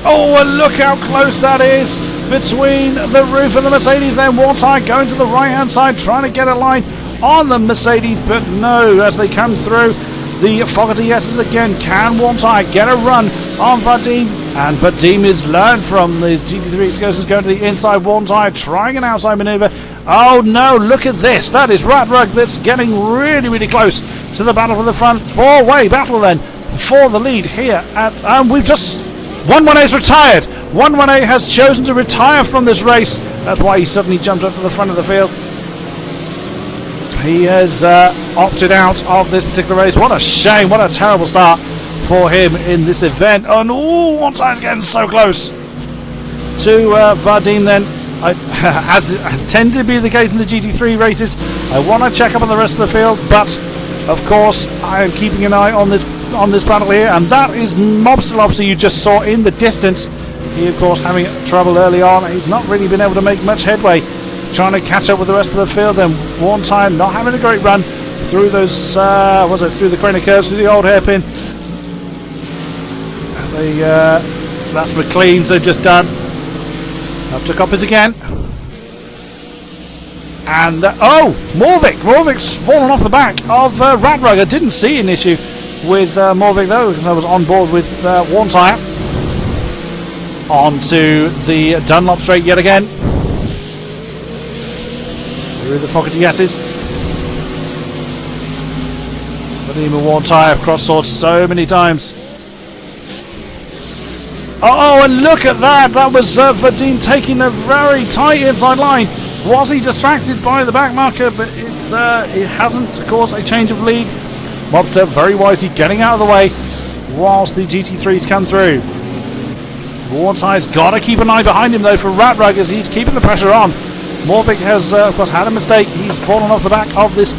Oh, and look how close that is between the roof and the Mercedes. Then one side going to the right hand side, trying to get a line on the Mercedes, but no, as they come through the Fogarty S's again. Can one side get a run on Vadim? And Vadim is learned from these GT3 excursions, going to the inside one side, trying an outside maneuver. Oh no, look at this. That is Ratrug that's getting really, really close to the battle for the front. Four-way battle then for the lead here at, we've just, 118's retired. 118 has chosen to retire from this race. That's why he suddenly jumped up to the front of the field. He has opted out of this particular race. What a shame. What a terrible start for him in this event. And oh, one side's getting so close to Vadim then. As tended to be the case in the GT3 races, I want to check up on the rest of the field, but of course I am keeping an eye on this battle here, and that is Mobster Lobster you just saw in the distance. He of course having trouble early on. He's not really been able to make much headway trying to catch up with the rest of the field, and one time not having a great run through those through the craner curves, through the old hairpin. As that's McLean's they've just done. Up to Coppers again. And Morvik's fallen off the back of Ratrug. I didn't see an issue with Morvik though, because I was on board with one tyre. Onto the Dunlop straight yet again. Through the Fogarty S's. Vadim one tyre cross swords so many times. Oh, and look at that! That was Vadim taking a very tight inside line. Was he distracted by the back marker? But it hasn't caused a change of lead. Mobster very wisely getting out of the way whilst the GT3s come through. Warside's got to keep an eye behind him though for Ratrug as he's keeping the pressure on. Morvik has of course had a mistake. He's fallen off the back of this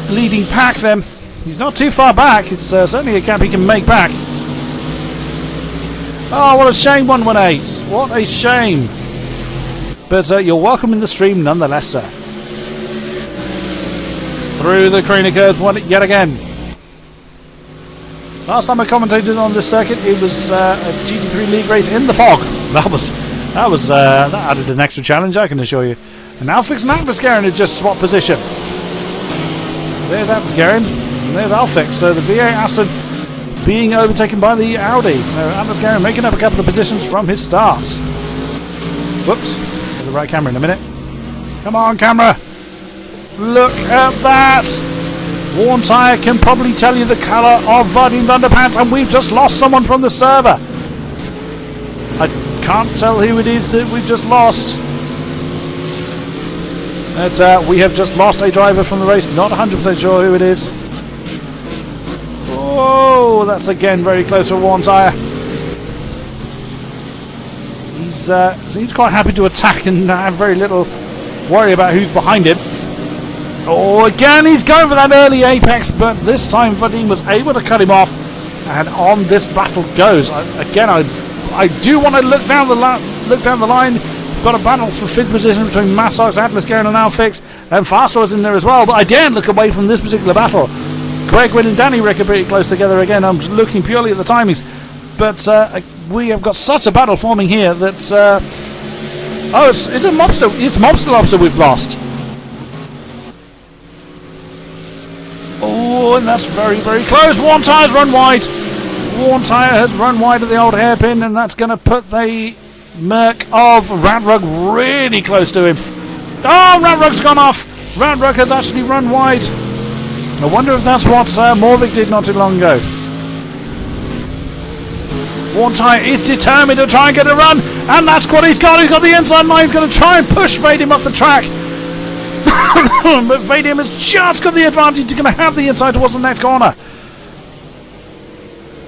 leading pack then. He's not too far back. It's certainly a gap he can make back. Oh, what a shame, 118. What a shame. But you're welcome in the stream nonetheless, sir. through the Crane curves yet again. Last time I commentated on this circuit, it was a GT3 league race in the fog. That added an extra challenge, I can assure you. And Alfix and Atmoscarin had just swapped position. There's Atmoscarin, and there's Alfix. So the V8 Aston being overtaken by the Audi. So Atmoscarin making up a couple of positions from his start. Whoops, get the right camera in a minute. Come on, camera. Look at that. Worn Tyre can probably tell you the colour of Vardim's underpants, and we've just lost someone from the server. I can't tell who it is that we've just lost. But we have just lost a driver from the race. Not 100% sure who it is. Oh, that's again very close for Worn Tyre. He seems quite happy to attack and have very little worry about who's behind him. Oh, again he's going for that early apex, but this time Vadim was able to cut him off, and on this battle goes. I do want to look down the line. We've got a battle for 5th position between Massox, Atmoscarin and Alfix, and Fastor's in there as well, but I daren't look away from this particular battle. Gregwin and Danny Rick are pretty close together again. I'm looking purely at the timings, but we have got such a battle forming here that is it Mobster? It's Mobster Lobster we've lost. Oh, and that's very, very close. Worn Tyre's run wide. Worn Tyre has run wide of the old hairpin, and that's going to put the Merc of Radrug really close to him. Oh, Radrug's gone off. Radrug has actually run wide. I wonder if that's what Morvik did not too long ago. Worn Tyre is determined to try and get a run, and that's what he's got. He's got the inside line. He's going to try and push Vadim off the track. But Vadim has just got the advantage. He's going to have the inside towards the next corner.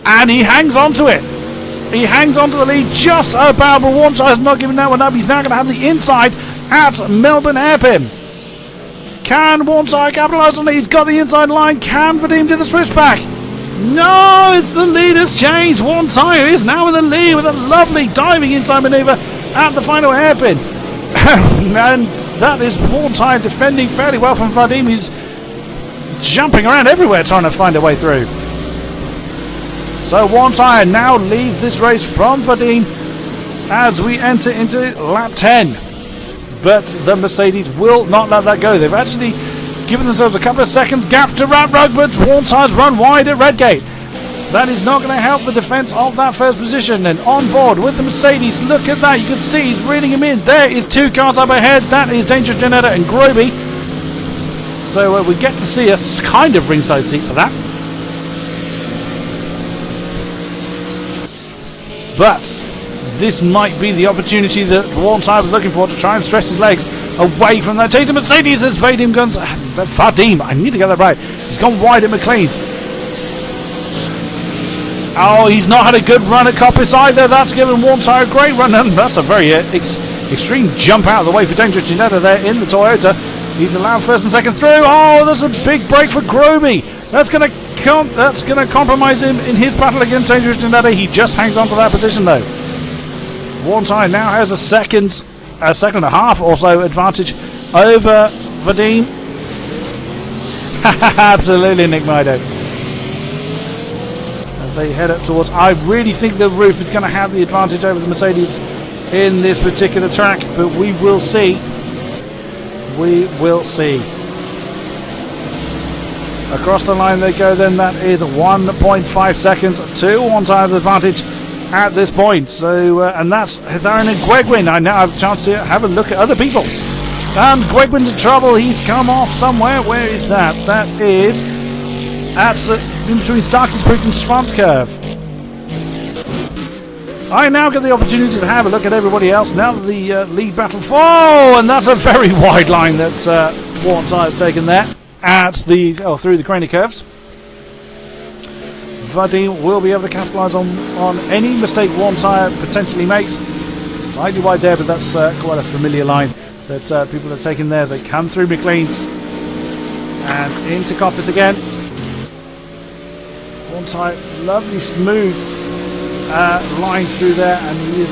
And he hangs on to it. He hangs on to the lead just about, but Worn Tyre's not giving that one up. He's now going to have the inside at Melbourne Hairpin. Can Worn Tyre capitalise on it? He's got the inside line. Can Vadim do the switchback? No, it's the lead has changed. Worn Tyre is now in the lead with a lovely diving inside manoeuvre at the final hairpin. And that is Worn Tyre defending fairly well from Vadim. He's jumping around everywhere trying to find a way through. So Worn Tyre now leads this race from Vadim as we enter into lap 10. But the Mercedes will not let that go. They've actually given themselves a couple of seconds gap to Radrug, but Worn Tyre's run wide at Redgate. That is not going to help the defence of that first position. And on board with the Mercedes, look at that. You can see he's reeling him in. There is 2 cars up ahead. That is Dangerous Janetta and Groby. So we get to see a kind of ringside seat for that. But this might be the opportunity that Worn Tyre was looking for to try and stretch his legs away from that chasing Mercedes as Vadim guns. Vadim, I need to get that right. He's gone wide at McLean's. Oh, he's not had a good run at Coppice either. That's given Worn Tyre a great run, and that's a very extreme jump out of the way for Dangerous Janetta there in the Toyota. He's allowed first and second through. Oh, there's a big break for Groby. That's going to compromise him in his battle against Dangerous Janetta. He just hangs on to that position though. Worn Tyre now has a second and a half or so advantage over Vadim. Absolutely, Nick Mido. As they head up towards, I really think the roof is going to have the advantage over the Mercedes in this particular track, but we will see. We will see. Across the line they go then. That is 1.5 seconds to Worn Tyre's advantage at this point. So and that's Hitharin and Gwegwin. I now have a chance to have a look at other people. And Gwegwin's in trouble. He's come off somewhere. Where is that? That is at in between Starkey's Bridge and Schwanzkurve. I now get the opportunity to have a look at everybody else. Now that the lead battle. Oh, and that's a very wide line that Worn Tyre's taken there at the through the Crane curves. Vadim will be able to capitalise on any mistake Worn Tyre potentially makes. Slightly wide there, but that's quite a familiar line that people are taking there as they come through McLean's and into Coppice again. Worn Tyre, lovely smooth line through there, and he is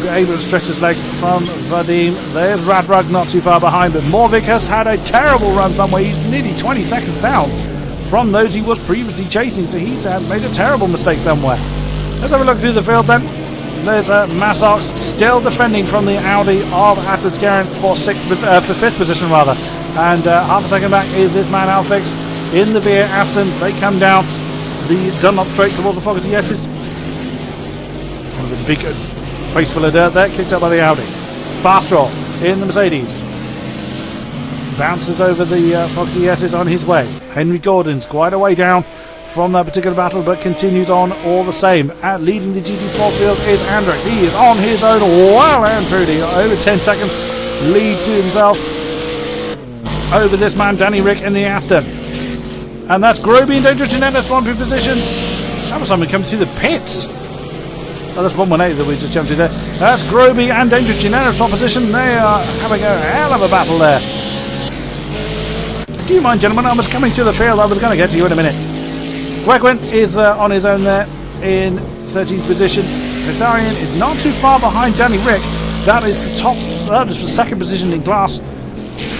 able to stretch his legs from Vadim. There's Radrug not too far behind, but Morvik has had a terrible run somewhere. He's nearly 20 seconds down from those he was previously chasing, so he's made a terrible mistake somewhere. Let's have a look through the field then. There's Massox still defending from the Audi of Atlas Garen for fifth position rather. And half a second back is this man Alfix in the Veer Astons. They come down the Dunlop straight towards the Fogarty S's. There was a big face full of dirt there, kicked up by the Audi. Fastraw in the Mercedes. Bounces over the Fogarty S's on his way. Henry Gordon's quite a way down from that particular battle, but continues on all the same. Leading the GT4 field is Andrex. He is on his own well and truly. Over 10 seconds lead to himself over this man Danny Rick in the Aston. And that's Groby and Dangerous Janetta swamping positions. That was someone coming through the pits. Oh, that's 118 that we just jumped to there. That's Groby and Dangerous Janetta swamp position. They are having a hell of a battle there. Do you mind, gentlemen? I was coming through the field. I was going to get to you in a minute. Wegwin is on his own there in 13th position. Itharian is not too far behind Danny Rick. That is the top. That is the second position in class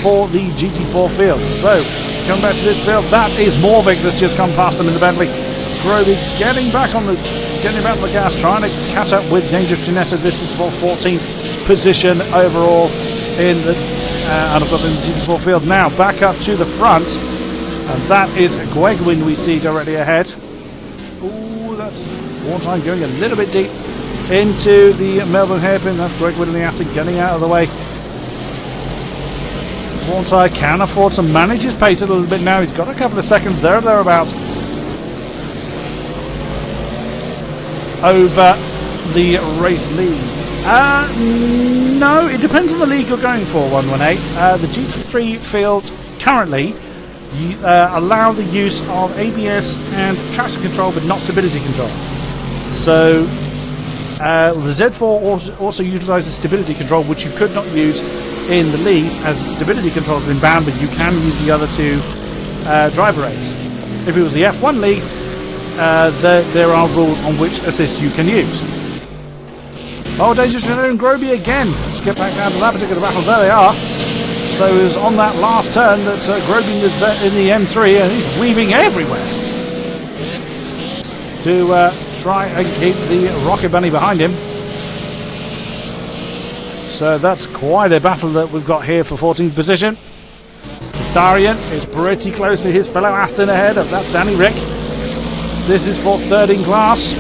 for the GT4 field. So coming back to this field, that is Morvik that's just come past them in the Bentley. Groby getting back on the gas, trying to catch up with Dangerous Janetta. This is for 14th position overall in the and of course in the GT4 field. Now back up to the front, and that is Gwegwin we see directly ahead. Ooh, that's one time going a little bit deep into the Melbourne hairpin. That's Gwegwin and the Aston getting out of the way. Warnside can afford to manage his pace a little bit now. He's got a couple of seconds there or thereabouts over the race lead. No, it depends on the league you're going for, 118. The GT3 field currently allow the use of ABS and traction control, but not stability control. So the Z4 also utilises stability control, which you could not use in the leagues, as stability control has been banned, but you can use the other two driver aids. If it was the F1 leagues, there are rules on which assist you can use. Oh, Dangerous and Groby again. Let's get back down to that particular battle. There they are. So it was on that last turn that Groby was in the M3, and he's weaving everywhere to try and keep the Rocket Bunny behind him. So that's quite a battle that we've got here for 14th position. Tharian is pretty close to his fellow Aston ahead. That's Danny Rick. This is for third in class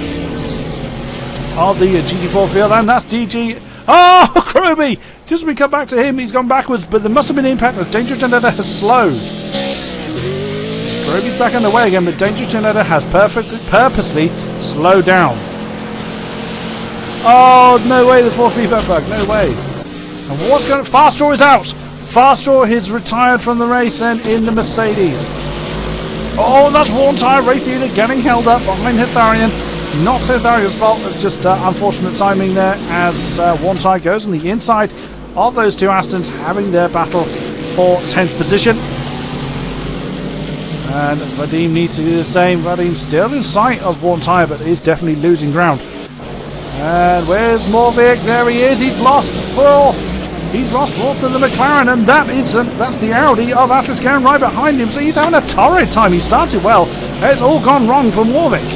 of the GT4 field, and that's DG. Oh, Groby! Just as we come back to him, he's gone backwards, but there must have been impact as Dangerous Janetta has slowed. Groby's back on the way again, but Dangerous Janetta has purposely slowed down. Oh, no way, the force feedback bug, no way. And what's going on? Fastraw is out. Fastraw is retired from the race and in the Mercedes. Oh, that's Worn Tyre Race Leader getting held up behind Hitharian. Not Hitharian's fault, it's just unfortunate timing there as Worn Tyre goes on the inside of those two Astons, having their battle for 10th position. And Vadim needs to do the same. Vadim still in sight of Worn Tyre, but is definitely losing ground. And where's Morvik? There he is. He's lost fourth. He's lost fourth to the McLaren, and that's the Audi of Atlas Garen right behind him. So he's having a torrid time. He started well. It's all gone wrong for Morvik.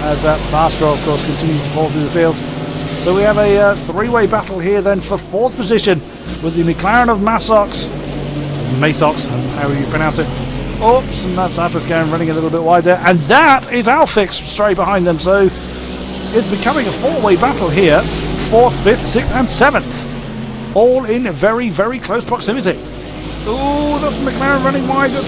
As Fastraw, of course, continues to fall through the field. So we have a three-way battle here then for 4th position with the McLaren of Massox, however you pronounce it. Oops, and that's Atlas Garen running a little bit wide there. And that is Alfix straight behind them. So it's becoming a 4-way battle here. 4th, 5th, 6th and 7th. All in very, very close proximity. Ooh, that's McLaren running wide. That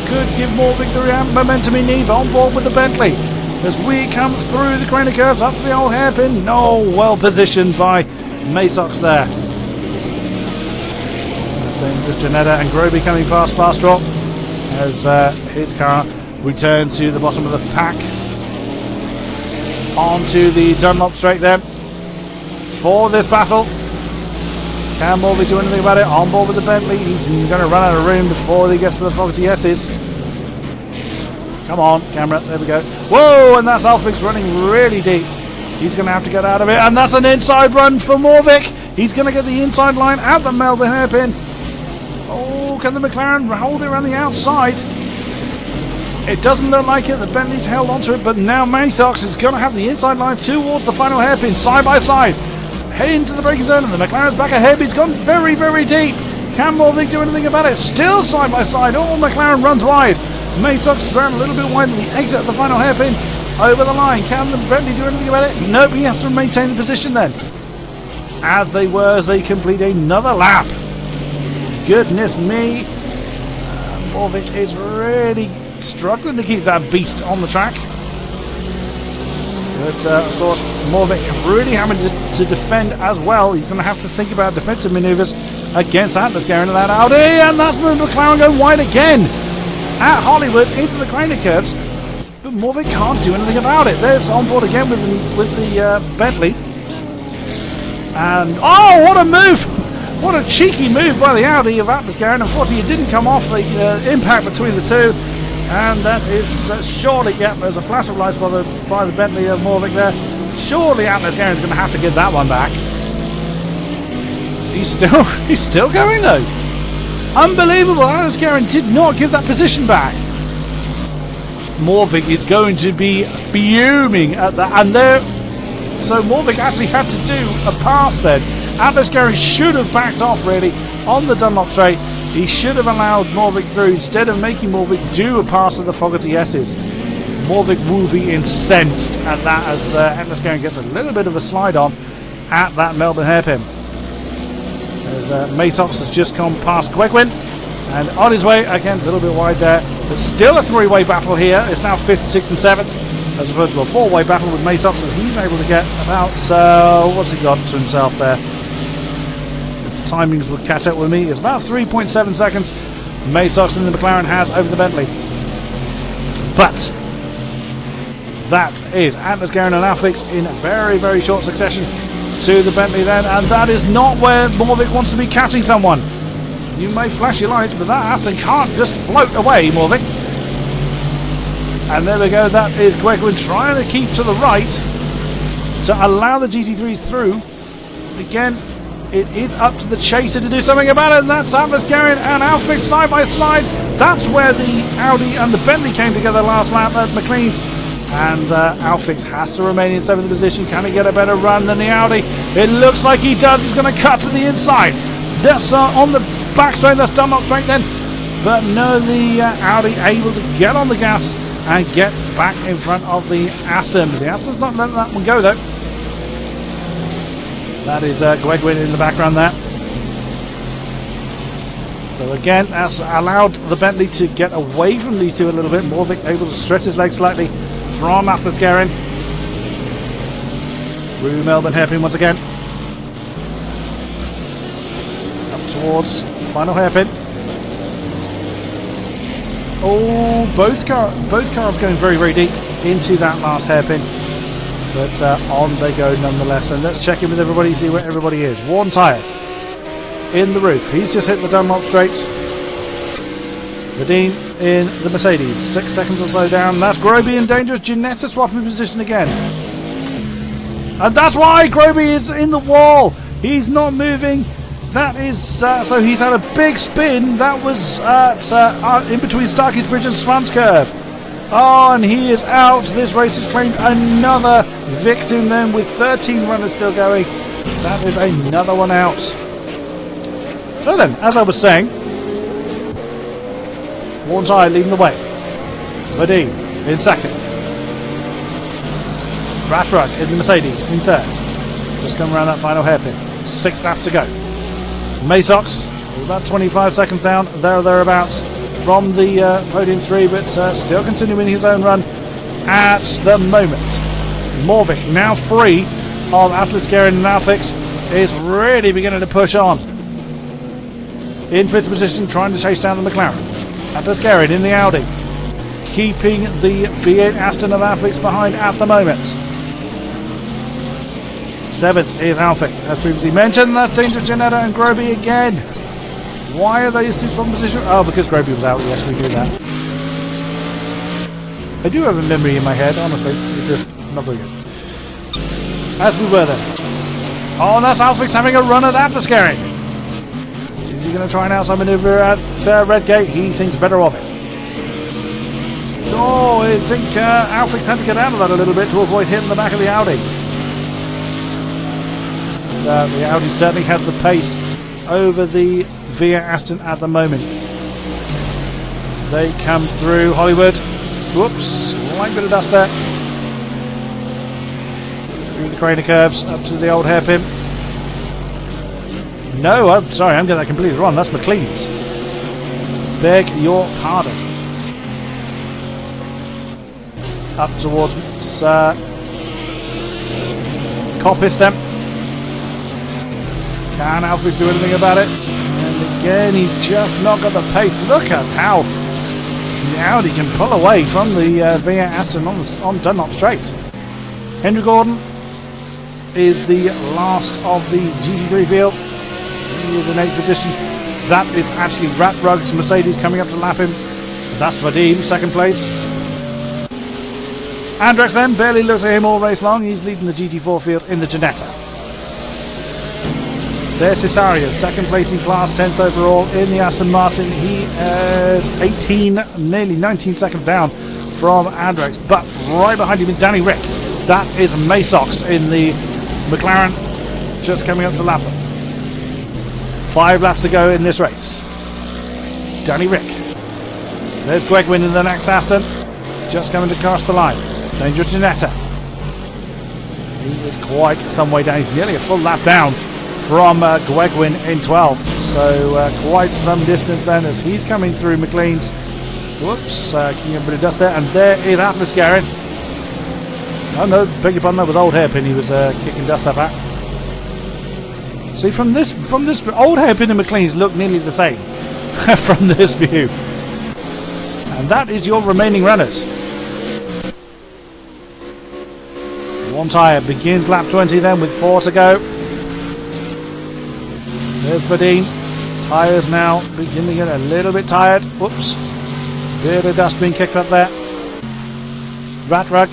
could give more victory and momentum he needs on board with the Bentley. As we come through the corner curves up to the old hairpin. No, well positioned by Masox there. That's Dangerous Janetta and Groby coming past Fastraw as his car returns to the bottom of the pack. Onto the Dunlop straight there for this battle. Can Morby do anything about it? On board with the Bentley. He's going to run out of room before he gets to the Fogarty S's. Come on, camera. There we go. Whoa, and that's Alfix running really deep He's going to have to get out of it, and that's an inside run for Morvik. He's going to get the inside line at the Melbourne hairpin. Oh, can the McLaren hold it around the outside? It doesn't look like it. The Bentley's held onto it, but now Maysox is going to have the inside line towards the final hairpin, side by side. Heading into the braking zone, and the McLaren's back ahead. He's gone very, very deep. Can Morvik do anything about it? Still side by side. Oh, McLaren runs wide. Maysox is thrown a little bit wide at the exit of the final hairpin. Over the line. Can the Bentley do anything about it? Nope, he has to maintain the position then. As they complete another lap. Goodness me. Morvik is really struggling to keep that beast on the track. But of course, Morvik really having to defend as well. He's going to have to think about defensive manoeuvres against Atlascar into that Audi, and that's McLaren going wide again at Hollywood into the corner curves. But Morvik can't do anything about it. There's on board again with the Bentley, and oh, what a move! What a cheeky move by the Audi of Atlascar, and unfortunately it didn't come off the impact between the two. And that is surely, yeah, there's a flash of lights by the Bentley of Morvik there. Surely Atlascar is going to have to give that one back. He's still going though. Unbelievable, Atlascar did not give that position back. Morvik is going to be fuming at that, and there. So Morvik actually had to do a pass then. Atlascar should have backed off really on the Dunlop straight. He should have allowed Morvik through instead of making Morvik do a pass to the Fogarty S's. Morvik will be incensed at that as Atlascar gets a little bit of a slide on at that Melbourne hairpin. As Maysox has just come past Gwegwin and on his way again, a little bit wide there, but still a three-way battle here. It's now 5th, 6th and 7th as opposed to a four-way battle with Maysox as he's able to get about, what's he got to himself there? Timings would catch up with me. It's about 3.7 seconds Maysox and the McLaren has over the Bentley. But that is Atlascar and Alfix in very, very short succession to the Bentley then, and that is not where Morvik wants to be catching someone. You may flash your lights, but that Aston can't just float away, Morvik. And there we go, that is Gwegwin trying to keep to the right to allow the GT3s through. Again, it is up to the chaser to do something about it, and that's Atlascar and Alfix side by side. That's where the Audi and the Bentley came together last lap at McLean's. And Alfix has to remain in 7th position. Can he get a better run than the Audi? It looks like he does. He's going to cut to the inside. That's on the back straight. That's Dunlop straight then. But no, the Audi able to get on the gas and get back in front of the Aston. The Aston's not letting that one go though. That is Gwegwin in the background there. So again, that's allowed the Bentley to get away from these two a little bit. Morvik able to stretch his legs slightly from Atlascar through Melbourne hairpin once again. Up towards the final hairpin. Oh, both cars going very, very deep into that last hairpin. But on they go nonetheless. And let's check in with everybody, see where everybody is. Worn tyre in the roof. He's just hit the Dunlop straight. Vadine in the Mercedes. 6 seconds or so down. That's Groby in dangerous. Ginetta swapping position again. And that's why Groby is in the wall. He's not moving. That is so he's had a big spin. That was in between Starkey's Bridge and Swanskurve. Oh, and he is out. This race has claimed another victim then with 13 runners still going. That is another one out. So then, as I was saying, Warren's Eye leading the way. Vadine in second. Rathruck in the Mercedes in third. Just come around that final hairpin. 6 laps to go. Maysox about 25 seconds down, there or thereabouts from the podium 3, but still continuing his own run at the moment. Morvik now free of Atlascar and Alfix is really beginning to push on. In 5th position, trying to chase down the McLaren. Atlascar in the Audi, keeping the V8 Aston of Alfix behind at the moment. 7th is Alfix, as previously mentioned. That's dangerous Ginetta and Groby again. Why are those two from position? Oh, because Groby was out. Yes, we knew that. I do have a memory in my head, honestly. It's just not very good. as we were then. Oh, and that's Alfix having a run at Atlascaring. Is he going to try an outside maneuver at Redgate? He thinks better of it. Oh, I think Alfix had to get out of that a little bit to avoid hitting the back of the Audi. But, the Audi certainly has the pace over the Via Aston at the moment. As they come through Hollywood. Whoops, slight bit of dust there. Through the crater curves, up to the old hairpin. No, I'm sorry, I'm getting that completely wrong. That's McLean's. Beg your pardon. Up towards Coppice then. Can Alfred do anything about it? And again, he's just not got the pace. Look at how the Audi can pull away from the Via Aston on Dunlop Straight. Henry Gordon is the last of the GT3 field. He is in 8th position. That is actually Rat Rug's Mercedes coming up to lap him. That's Vadim, 2nd place. Andrex then, barely looked at him all race long. He's leading the GT4 field in the Ginetta. There's Itharian, 2nd place in class, 10th overall in the Aston Martin. He is 18, nearly 19 seconds down from Andrex. But right behind him is Danny Rick. That is Masox in the McLaren, just coming up to lap them. 5 laps to go in this race. Danny Rick. There's Gwegwin in the next Aston, just coming to cross the line. Dangerous Ginetta. He is quite some way down. He's nearly a full lap down from Gwegwin in 12th. So quite some distance then as he's coming through McLean's. Whoops, can you get a bit of dust there? And there is Atlascaring. Oh no, beg your pardon, that was old hairpin he was kicking dust up at. See, from this old hairpin and McLean's look nearly the same from this view. And that is your remaining runners. One tyre begins lap 20 then with 4 to go. There's Vadim. Tyres now beginning to get a little bit tired. Whoops. Bit of dust being kicked up there. Rat Rug.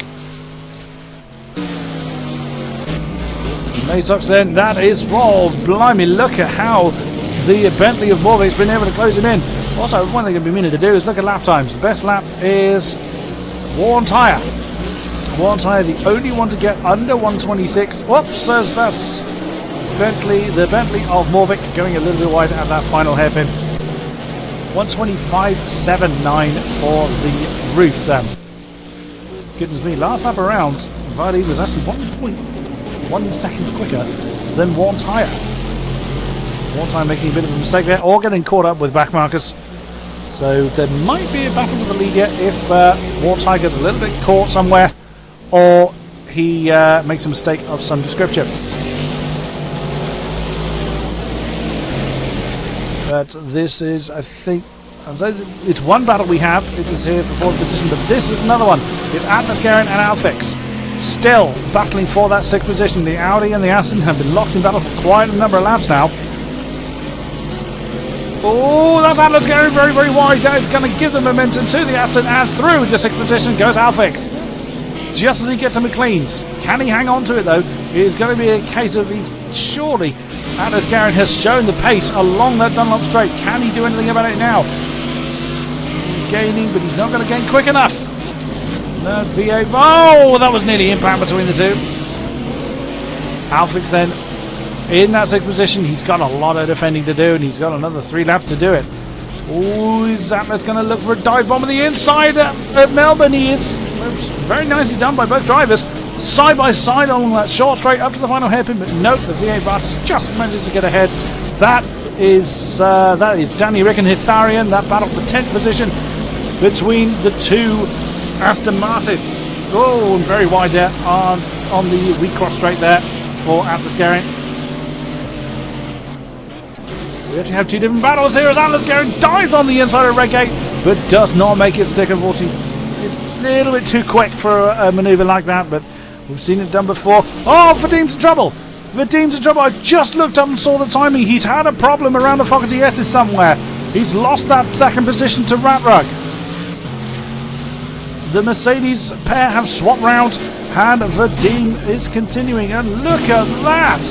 Masox then. That is, oh blimey, look at how the Bentley of Morvay's been able to close him in. Also, one thing I've been meaning to do is look at lap times. The best lap is Warren Tyre. Warren Tyre, the only one to get under 126. Whoops, that's Bentley, the Bentley of Morvick going a little bit wide at that final hairpin. 125.79 for the roof then. Goodness me, last lap around, Vardy was actually 1.1 seconds quicker than Warren Tyre. Warren Tyre making a bit of a mistake there, or getting caught up with back markers. So there might be a battle for the lead yet if Warren Tyre gets a little bit caught somewhere, or he makes a mistake of some description. But this is, I think, it's one battle we have. It is here for 4th position, but this is another one. It's Atlascaring and Alfix still battling for that 6th position. The Audi and the Aston have been locked in battle for quite a number of laps now. Oh, that's Atlascaring very, very wide. That is going to give the momentum to the Aston, and through the 6th position goes Alfix. Just as he gets to McLean's. Can he hang on to it though? It is going to be a case of he's surely Atlascaring has shown the pace along that Dunlop Straight. Can he do anything about it now? He's gaining, but he's not going to gain quick enough. No, V8. Oh, that was nearly impact between the two. Alfix then in that 6th position. He's got a lot of defending to do, and he's got another 3 laps to do it. Oh, is Atlas going to look for a dive bomb on the inside at Melbourne? He is. Very nicely done by both drivers. Side by side along that short straight up to the final hairpin, but nope, the V8 Vartas just manages to get ahead. That is Danny Rick and Hitharian. That battle for 10th position between the 2 Aston Martins. Oh, and very wide there on the weak cross straight there for Atlascaring. We actually have 2 different battles here as Atlascaring dives on the inside of Redgate, but does not make it stick. Unfortunately, it's a little bit too quick for a manoeuvre like that, but we've seen it done before. Oh, Vadim's in trouble. Vadim's in trouble. I just looked up and saw the timing. He's had a problem around the Fogarty S's somewhere. He's lost that 2nd position to Rat Rug. the Mercedes pair have swapped round, and Vadim is continuing. And look at that!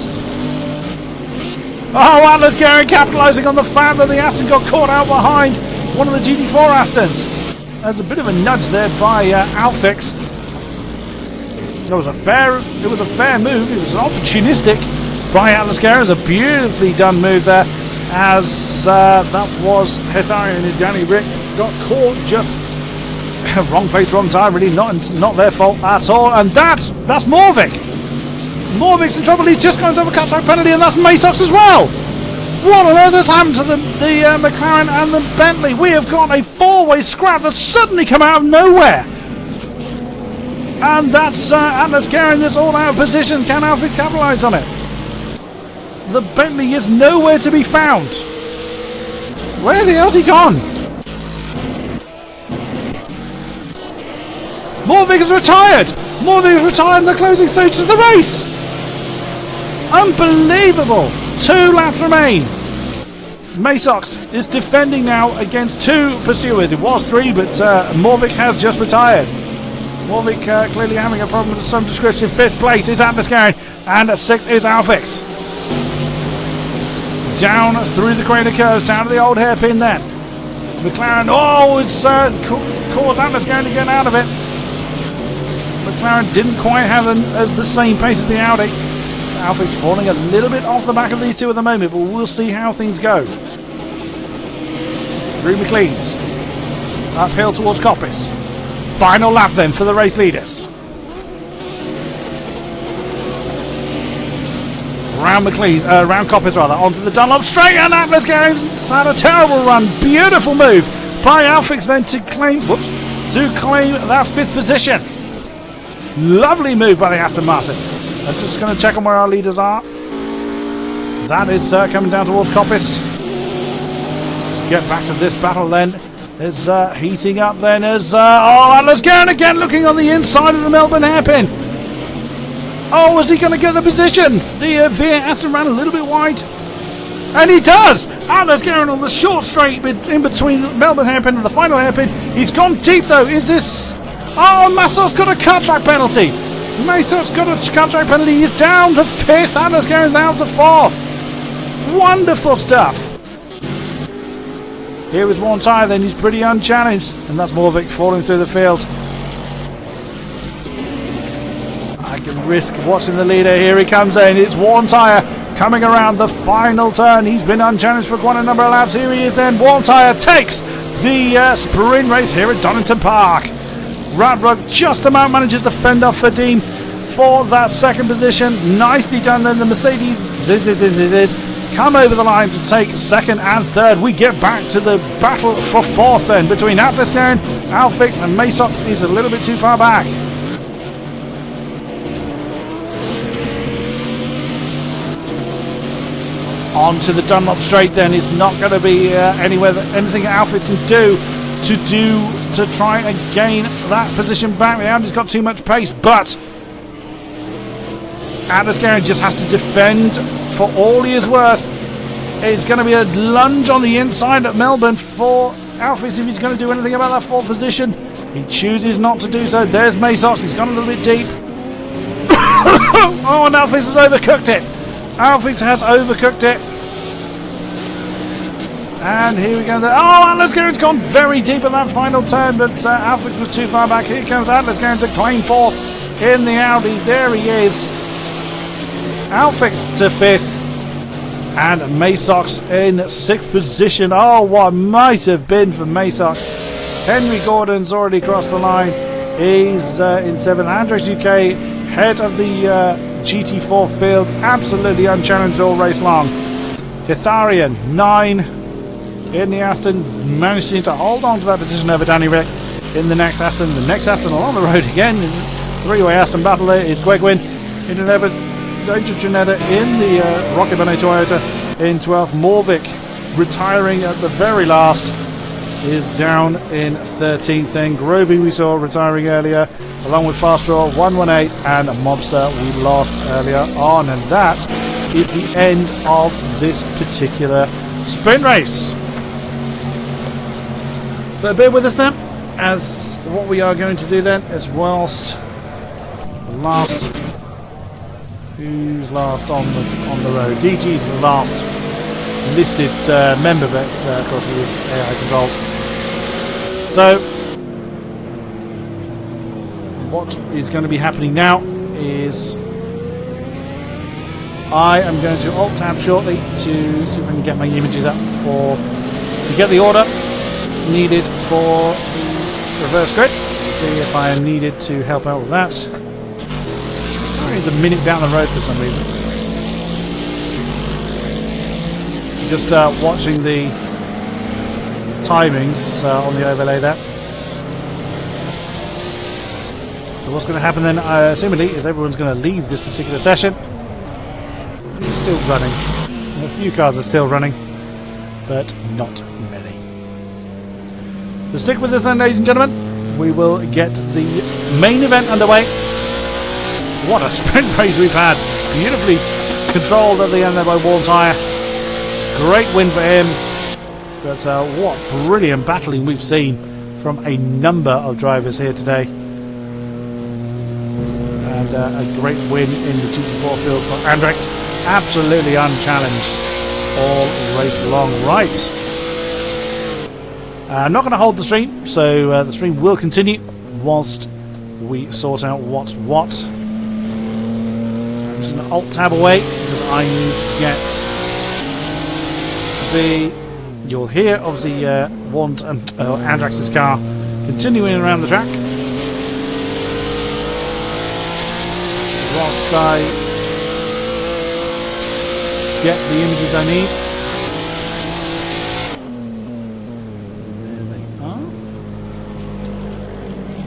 Oh, Atlas Garen capitalising on the fact that the Aston got caught out behind one of the GT4 Astons. There's a bit of a nudge there by Alfix. It was a fair move. It was opportunistic by Atlas Garen. It was a beautifully done move there, as that was Hetharian and Danny Rick got caught just wrong place, wrong time. Really, not their fault at all. And that's Morvik. Morvik's in trouble. He's just going to have a cut-track penalty, and that's Masox as well. What on earth has happened to the McLaren and the Bentley? We have got a four-way scrap that's suddenly come out of nowhere. And that's Atlas Garen this all out of position. Can Alfred capitalise on it? The Bentley is nowhere to be found. Where the hell's he gone? Morvik has retired. Morvik has retired in the closing stages of the race. Unbelievable. 2 laps remain. Masox is defending now against 2 pursuers. It was 3, but Morvik has just retired. Morvik clearly having a problem of some description. 5th place is Atlas Garen, and 6th is Alfix. Down through the crater curves, down to the old hairpin then. McLaren, it's caused Atlas Garen to get out of it. McLaren didn't quite have the same pace as the Audi. Alfix falling a little bit off the back of these 2 at the moment, but we'll see how things go. Through McLean's, uphill towards Coppice. Final lap then for the race leaders. Round Coppice rather, onto the Dunlop straight, and Atlas Garen's had a terrible run. Beautiful move by Alfix then to claim that 5th position. Lovely move by the Aston Martin. I'm just going to check on where our leaders are. That is coming down towards Coppice. Get back to this battle then. Is heating up then as Atlas Garen again looking on the inside of the Melbourne hairpin. Oh, is he going to get the position? The V8 Aston ran a little bit wide. And he does! Atlas Garen on the short straight in between Melbourne hairpin and the final hairpin. He's gone deep though. Is this... Oh, Maso's got a cut-track penalty. Maso's got a cut-track penalty. He's down to 5th. Atlas Garen down to 4th. Wonderful stuff. Here is one tyre then. He's pretty unchallenged. And that's Morvik falling through the field. I can risk watching the leader. Here he comes in. It's one tyre coming around the final turn. He's been unchallenged for quite a number of laps. Here he is then. One tyre takes the sprint race here at Donington Park. Radbrook just about manages to fend off Vadim for that 2nd position. Nicely done then. The Mercedes come over the line to take 2nd and 3rd. We get back to the battle for 4th then between Atlas Garen, Alfix and Masox is a little bit too far back. Onto the Dunlop straight then. It's not going to be anything Alfix can do to try and gain that position back. The Audi's got too much pace, but Atlas Garen just has to defend for all he is worth. It's going to be a lunge on the inside at Melbourne for Alfix if he's going to do anything about that 4th position. He chooses not to do so. There's Masox. He's gone a little bit deep. Oh, and Alfix has overcooked it. Alfix has overcooked it. And here we go. Oh, Atlas Garen's gone very deep in that final turn, but Alfix was too far back. Here comes Atlas Garen to claim 4th in the Audi. There he is. Alfix to 5th. And Masox in 6th position. Oh, what might have been for Masox. Henry Gordon's already crossed the line. He's in 7th. Andrex UK, head of the GT4 field. Absolutely unchallenged all race long. Hetharian, 9. In the Aston, managing to hold on to that position over Danny Rick in the next Aston. The next Aston along the road again. In the 3-way Aston battle there is Gwegwin in 11th. Danger Janetta in the Rocket Bunny Toyota in 12th. Morvik retiring at the very last is down in 13th. Then Groby we saw retiring earlier along with Fastraw 118 and Mobster we lost earlier on. And that is the end of this particular sprint race. So bear with us then as what we are going to do then is whilst the last, who's last on the road? DG's the last listed member, but of course he is AI controlled. So what is going to be happening now is I am going to alt tab shortly to see if I can get my images up to get the order needed for the reverse grid. See if I am needed to help out with that. Sorry, it's a minute down the road for some reason. Just watching the timings on the overlay there. So what's going to happen then, assumedly, is everyone's going to leave this particular session. It's still running. A few cars are still running, but not many. So stick with us then, ladies and gentlemen. We will get the main event underway. What a sprint race we've had. Beautifully controlled at the end there by Warm Tyre. Great win for him. But what brilliant battling we've seen from a number of drivers here today. And a great win in the GT4 field for Andrex. Absolutely unchallenged all race long. Right. I'm not going to hold the stream, so the stream will continue whilst we sort out what's what. I'm just going to alt tab away because I need to get the... You'll hear obviously Andrex's car continuing around the track. Whilst I get the images I need.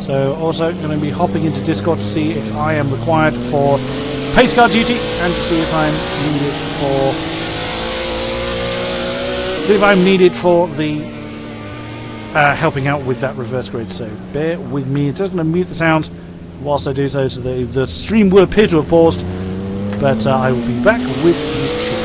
So also going to be hopping into Discord to see if I am required for pace car duty and to see if I'm needed for the helping out with that reverse grid. So bear with me. It's just going to mute the sound whilst I do so the stream will appear to have paused, but I will be back with you shortly.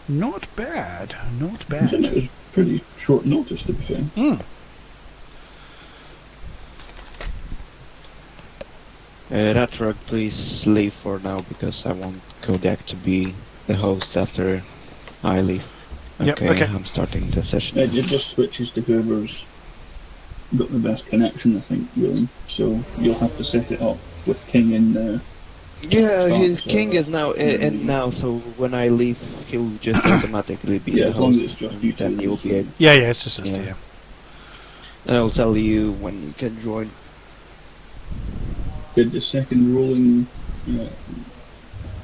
Not bad. Not I think bad. it was pretty short notice, to be fair. Mm. Ratrug, please leave for now because I want Kodiak to be the host after I leave. Yep, okay. I'm starting the session. It just switches to whoever's got the best connection, I think, really. So you'll have to set it up with King in there. King is now in now, so when I leave, he'll just automatically be the as long host. as it's just you two. Then you'll be able. Yeah, it's just us two, yeah. And I'll tell you when you can join. Did the second rolling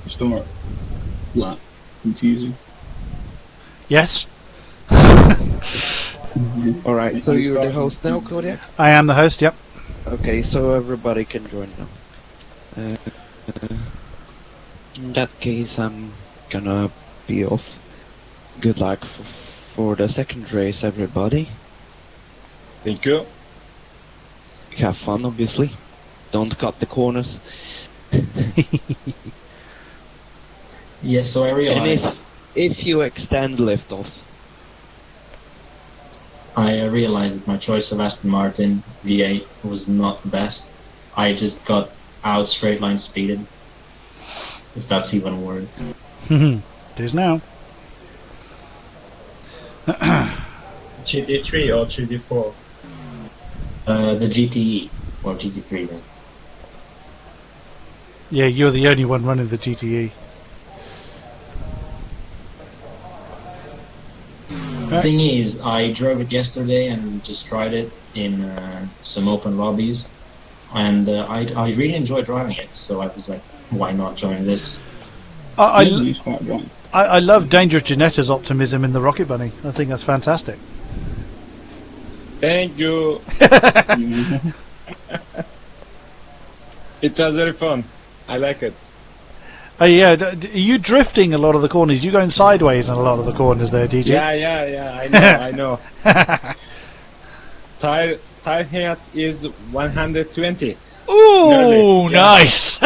start lap confusing? Yes. Alright, so you're the host now, Kodiak? I am the host, yep. Okay, so everybody can join now. In that case, I'm gonna be off. Good luck for the second race, everybody. Thank you. Have fun, obviously. Don't cut the corners. Yes, so I realized. And if you extend liftoff. I realized that my choice of Aston Martin V8 was not the best. I just got out straight line speeded. If that's even a word. It is now. GT3 or GT4? The GTE, or GT3 then. Yeah, you're the only one running the GTE. The thing is, I drove it yesterday and just tried it in some open lobbies. And I really enjoyed driving it, so I was like, why not join this? I love Danger Janetta's optimism in the Rocket Bunny. I think that's fantastic. Thank you. It was very fun. I like it. Yeah, are you drifting a lot of the corners? You going sideways in a lot of the corners there, DJ? Yeah. I know. Tire height is 120. Ooh, Nearly, yeah. nice.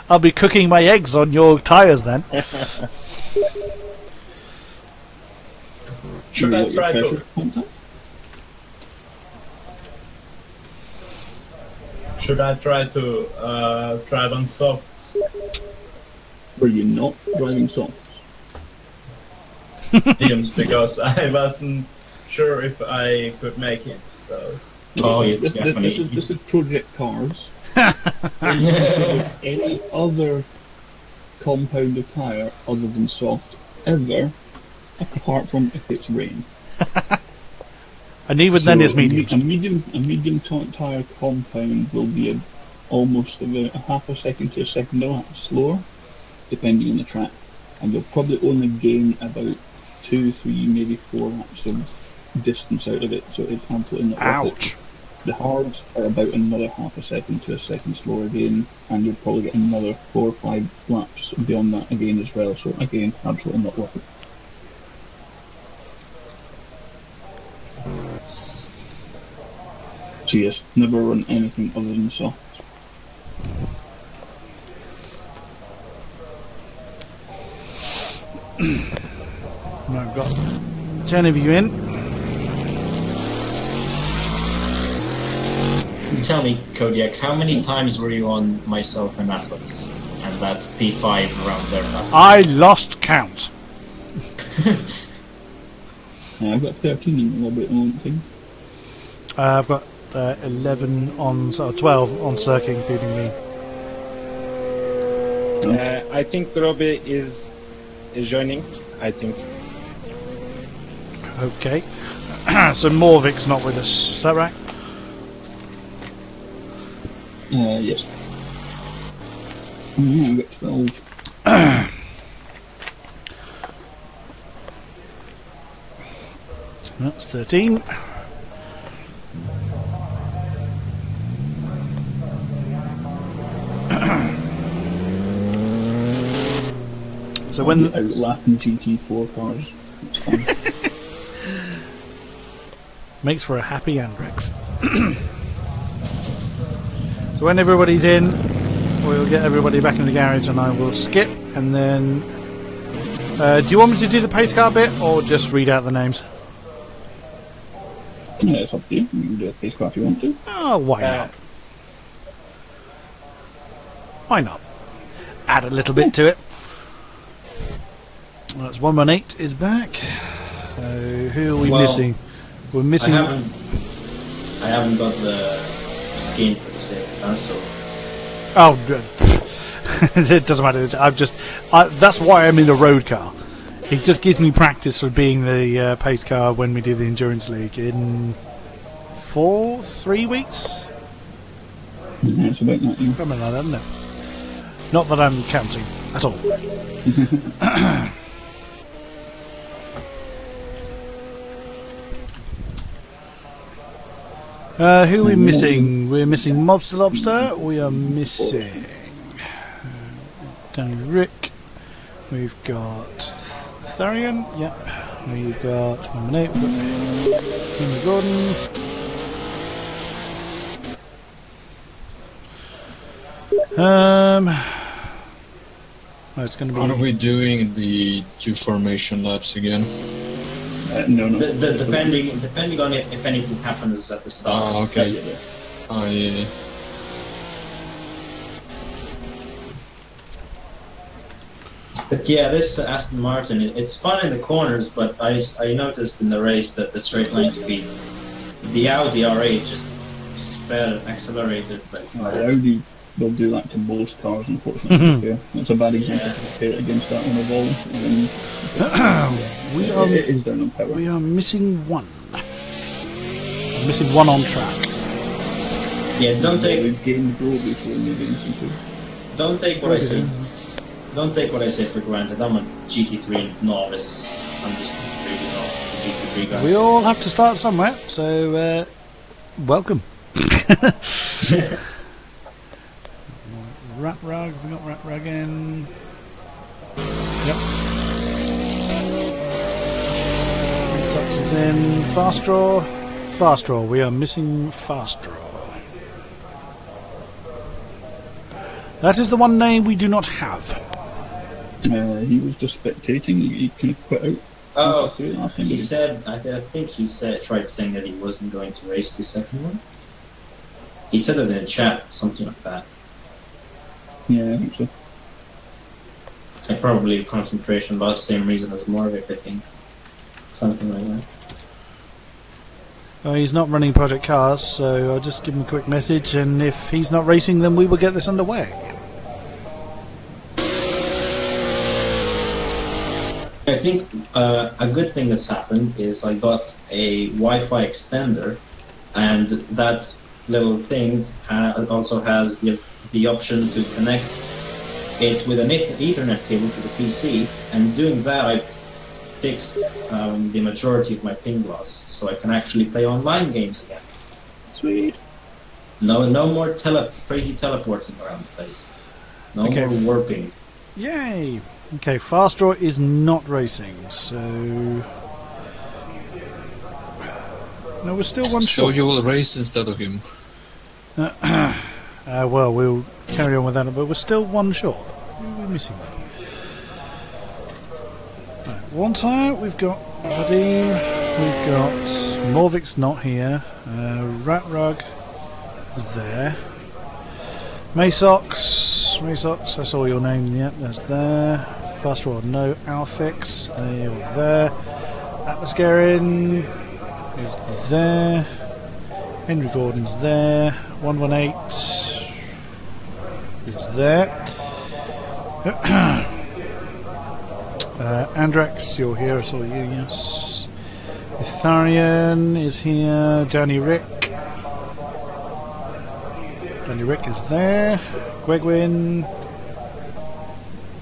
I'll be cooking my eggs on your tires then. Should I try to? Should I try to drive on softs? Were you not driving softs? Mediums, because I wasn't sure if I could make it. So. Oh, yeah, This is Project Cars. Any other compound of tyre other than soft ever, apart from if it's rain. And even then it's medium. A medium tyre compound will be almost about a half a second to a second a lap slower, depending on the track, and you'll probably only gain about 2, 3, maybe 4 laps of distance out of it, so it's absolutely not worth it. The hards are about another half a second to a second slower again, and you'll probably get another 4 or 5 laps beyond that again as well, so again, absolutely not worth it. So yes, never run anything other than soft. I've got 10 of you in. Tell me, Kodiak, how many times were you on myself and Atlas? And that P5 around there? I lost count. I've got 13 in the lobby at the moment, I think. I've got 11 on, 12 on Circuit, including me. I think Robbie is joining. I think. Okay. So Morvik's not with us, is that right? Yes. Yeah, I've got 12. That's 13. So when out laughing GT4 cars. It's fun. makes for a happy Andrex. So when everybody's in, we'll get everybody back in the garage and I will skip, and then Do you want me to do the pace car bit, or just read out the names? Yeah, it's up to you. You can do a pace car if you want to. Oh, why not? Why not? Add a little bit to it. Well, that's 118 is back. So who are we missing? We're missing. I haven't got the skin for the safety car, so. Oh, it doesn't matter. That's why I'm in a road car. It just gives me practice for being the pace car when we do the endurance league in 3 weeks. Yeah, it's about that. Yeah. Something like that, isn't it? Not that I'm counting at all. Who are we missing? We're missing Mobster Lobster. We are missing Danny Rick. We've got Tharian. Yep. We've got Mama Nate. We've got Henry Gordon. It's going to be. Are we doing the 2 formation laps again? No. Depending on if anything happens at the start. Okay. But yeah, this Aston Martin, it's fun in the corners, but I noticed in the race that the straight line speed, the Audi R8 just accelerated. The Audi will do that to most cars, unfortunately. Yeah. That's a bad example to compare against that on a wall. It is down on power. We are missing one. I'm missing one on track. Yeah, We've gained goal before moving into. Don't take what I say. Don't take what I say for granted. I'm a GT3 novice. I'm just really not a GT3 guy. We all have to start somewhere, so welcome. Rat Rug, we got Rat Rug in. Yep. Sucks is in. Fast Draw, we are missing Fast Draw. That is the one name we do not have. He was just spectating. He kind of quit out. Oh, he said. I think he tried saying that he wasn't going to race the second one. He said it in the chat, something like that. Yeah, I think so. And probably concentration loss, same reason as Morvick, I think. Something like that. He's not running Project Cars, so I'll just give him a quick message, and if he's not racing, then we will get this underway. I think a good thing that's happened is I got a Wi-Fi extender, and that little thing also has the option to connect it with an Ethernet cable to the PC, and doing that I fixed the majority of my ping loss, so I can actually play online games again. Sweet. No more crazy teleporting around the place. No more warping. Yay! Okay, Fast Draw is not racing, so... No, we're still one So short. you will race instead of him? Well, we'll carry on with that, but we're still one short. We're missing that. Right, one tire, we've got Vadim, we've got Morvik's not here, Rat Rug is there. Masox, I saw your name, yep, that's there. Fast Draw, no. Alfix, they're there. Atmoscarin is there. Henry Gordon's there. 118 is there. Andrax, you're here, I saw you, yes. Itharian is here. Danny Rick is there. Gwegwin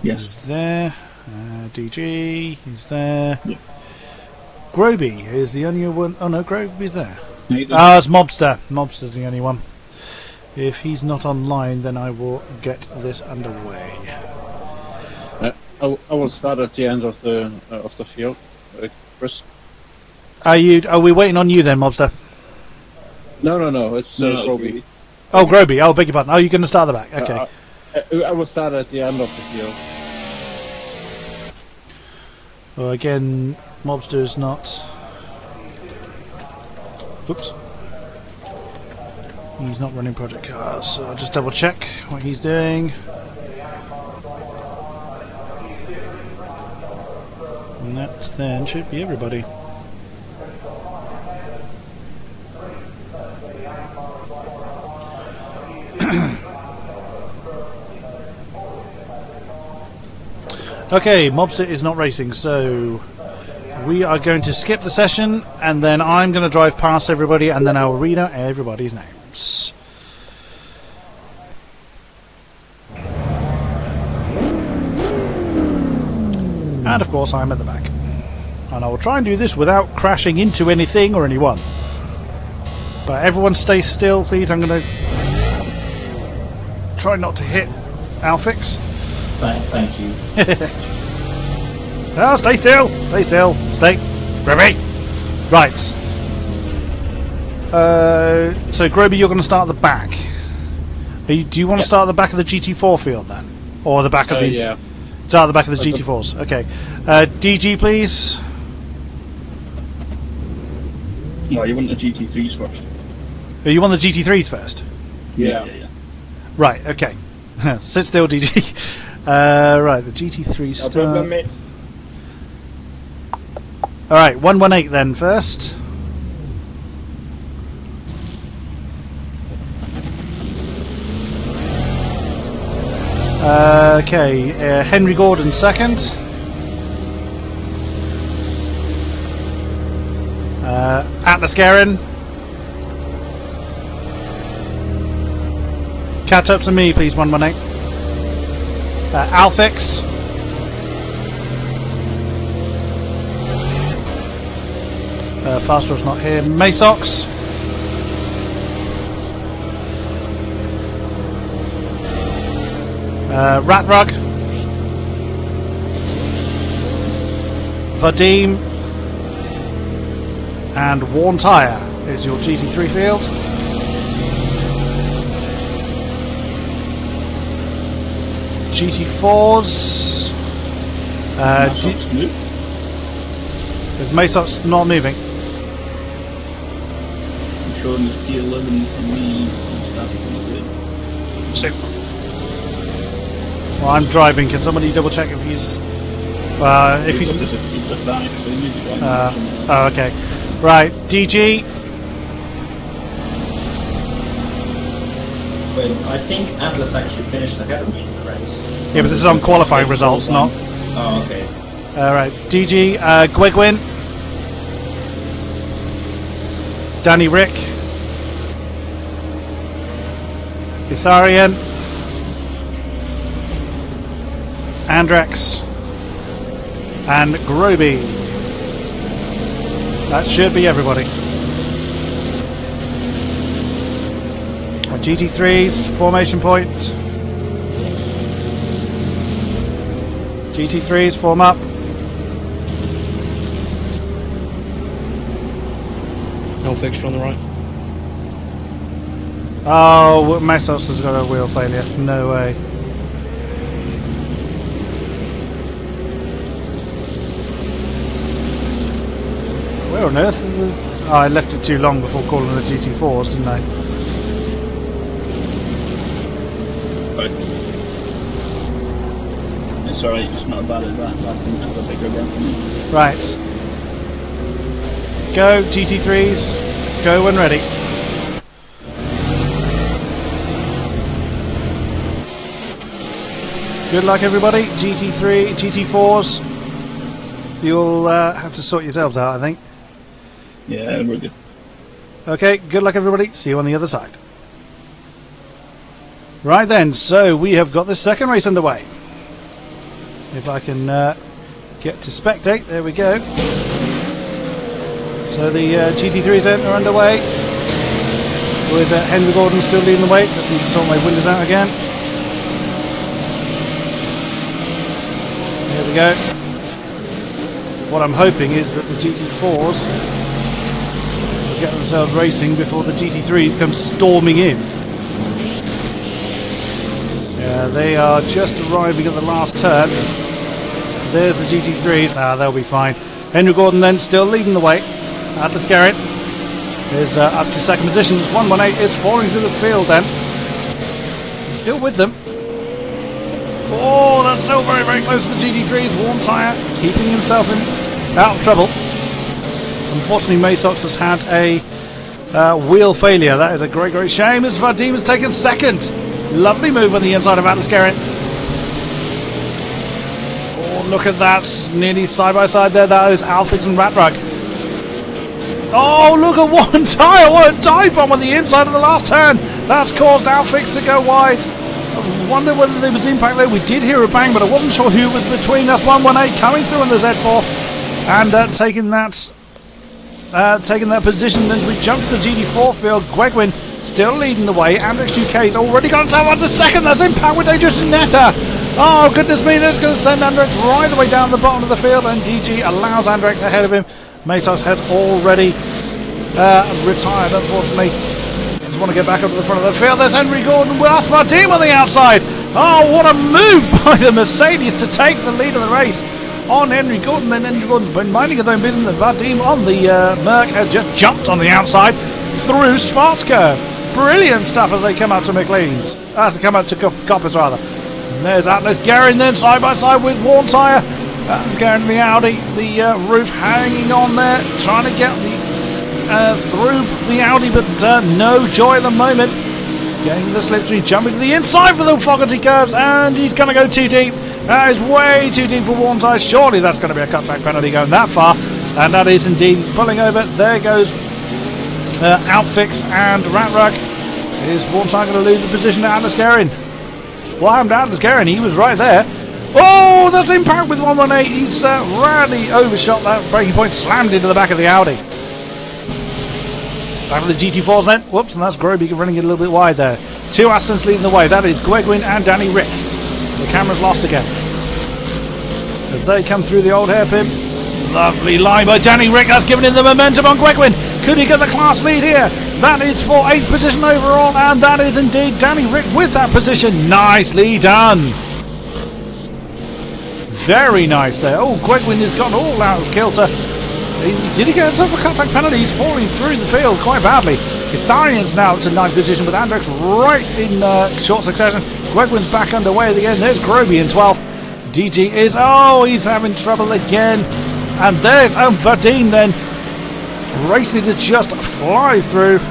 is there. DG is there. Yeah. Groby is the only one. Oh no, Groby's there. No, It's Mobster. Mobster's the only one. If he's not online, then I will get this underway. I will start at the end of the field, Chris. Are we waiting on you then, Mobster? No. It's Groby. Oh, Groby. Oh, beg your pardon. Oh, you're going to start at the back. Okay. I will start at the end of the field. Well, again, Mobster's not... Oops. He's not running Project Cars, so I'll just double check what he's doing. And that then should be everybody. Okay, Mobster is not racing, so we are going to skip the session, and then I'm going to drive past everybody, and then I'll read out everybody's names. And of course I'm at the back. And I will try and do this without crashing into anything or anyone. But everyone stay still, please. I'm going to try not to hit Alfix. Thank you. Oh, stay still! Stay still! Stay! Groby! Right. So, Groby, you're going to start at the back. Do you want to start at the back of the GT4 field then? Or the back of the... Yeah. Start at the back of the GT4s. Okay. DG, please. No, you want the GT3s first. Oh, you want the GT3s first? Yeah. Right, okay. Sit still, DG. Right, the GT3 start. No problem, mate. Alright, 118 then first. Okay, Henry Gordon second. Atlas Garen. Catch up to me, please, 118. Alfix. Fastraw's not here. Masox. Ratrug. Vadim. And Worn Tyre is your GT3 field. GT4s. Is Masox not moving? I'm showing the P11 for me. Super. Well, I'm driving. Can somebody double check if he's... if he's... oh, okay. Right, DG. Wait, I think Atlas actually finished ahead of me in the race. Yeah, but this is on qualifying results, not... Oh, okay. Alright, DG, Gwegwin. Danny Rick. Itharian. Andrex. And Groby. That should be everybody. GT3's formation point. GT3's form up. No fixture on the right. Oh, Mesos has got a wheel failure. No way. Where on earth is it? Oh, I left it too long before calling the GT4s, didn't I? It's alright, it's not bad as that. That didn't have a bigger gap for me. Right. Go, GT3s. Go when ready. Good luck, everybody. GT3, GT4s. You'll have to sort yourselves out, I think. Yeah, we're good. Okay, good luck, everybody. See you on the other side. Right then, so we have got the second race underway. If I can get to spectate, there we go. So the GT3s are underway, with Henry Gordon still leading the way. Just need to sort my windows out again. There we go. What I'm hoping is that the GT4s will get themselves racing before the GT3s come storming in. Yeah, they are just arriving at the last turn. There's the GT3s. They'll be fine. Henry Gordon then still leading the way. Atlas Garrett is up to second position. 118 is falling through the field then. He's still with them. Oh, that's still very, very close to the GT3s. Warm tyre keeping himself out of trouble. Unfortunately, Maysox has had a wheel failure. That is a great, great shame as Vadim has taken second. Lovely move on the inside of Atlas Garrett. Oh, look at that. Nearly side by side there. That is Alfix and Ratrug. Oh, look at one tyre. What a dive bomb on the inside of the last turn. That's caused Alfix to go wide. I wonder whether there was impact there. We did hear a bang, but I wasn't sure who was between. That's 118 coming through on the Z4 and taking that position. Then we jump to the GT4 field. Gwegwin still leading the way. Andrex UK's already got himself onto second. That's impact with Dangerous Netta. Oh, goodness me. That's going to send Andrex right the way down the bottom of the field, and DG allows Andrex ahead of him. Maysos has already retired, unfortunately. Just want to get back up to the front of the field. There's Henry Gordon with Vadim on the outside. Oh, what a move by the Mercedes to take the lead of the race on Henry Gordon. Then Henry Gordon's been minding his own business, and Vadim on the Merc has just jumped on the outside through Schwarzkopf. Brilliant stuff as they come up to McLean's. To come up to Coppers, rather. And there's Atlas Garrett then side by side with Warm Tyre. Atlas Garrett in the Audi. The roof hanging on there, trying to get through the Audi, but no joy at the moment. Getting to the slipstream, jumping to the inside for the Fogarty curves, and he's going to go too deep. That is way too deep for Warm Tyre. Surely that's going to be a cut track penalty going that far, and that is indeed. He's pulling over. There goes Outfix and Ratrug. Is Warm Tyre going to lose the position to Atlas Garrett? What happened to Atlas Garrett? He was right there. Oh, that's impact with 118. He's rarely overshot that braking point, slammed into the back of the Audi. Back to the GT4s then. Whoops, and that's Groby running it a little bit wide there. Two Astons leading the way. That is Gwegwin and Danny Rick. The camera's lost again as they come through the old hairpin. Lovely line by Danny Rick. That's given him the momentum on Gwegwin. Could he get the class lead here? That is for 8th position overall, and that is indeed Danny Rick with that position. Nicely done. Very nice there. Oh, Gwegwin has gotten all out of kilter. Did he get himself a cut track penalty? He's falling through the field quite badly. Itharian's now to 9th position with Andrex right in short succession. Gwegwin's back underway again. There's Groby in 12th. DG is... Oh, he's having trouble again. And there's Vadim then. Racing to just fly through.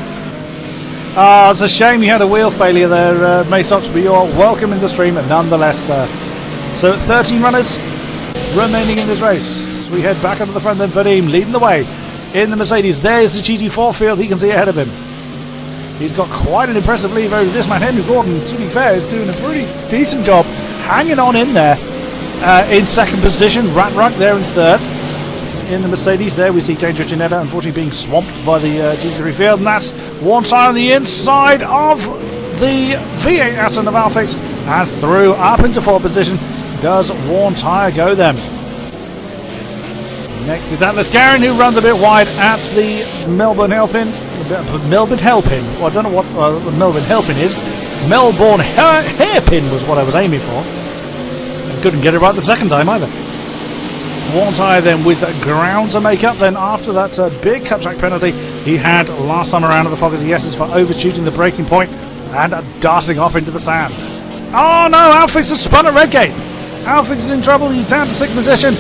It's a shame he had a wheel failure there, Maysox, but you're welcome in the stream nonetheless. So 13 runners remaining in this race. We head back up to the front, then Vadim leading the way in the Mercedes. There's the GT4 field. He can see ahead of him. He's got quite an impressive lead over this man. Henry Gordon, to be fair, is doing a pretty decent job hanging on in there. In second position, Ratrug there in third. In the Mercedes there we see Dangerous Janetta unfortunately being swamped by the GT3 field, and that's Warm Tyre on the inside of the V8 Aston of Alfix, and through up into fourth position does Warm Tyre go then. Next is Atlas Garrett, who runs a bit wide at the Melbourne Hairpin. Melbourne Hairpin. Well, I don't know what Melbourne Hairpin is. Melbourne Hairpin was what I was aiming for. I couldn't get it right the second time either. Warm Tyre then with ground to make up. Then after that big cut track penalty he had last time around at the Fogarty Yeses for overshooting the braking point and darting off into the sand. Oh no, Alfix has spun at Redgate. Alfix is in trouble. He's down to 6th position.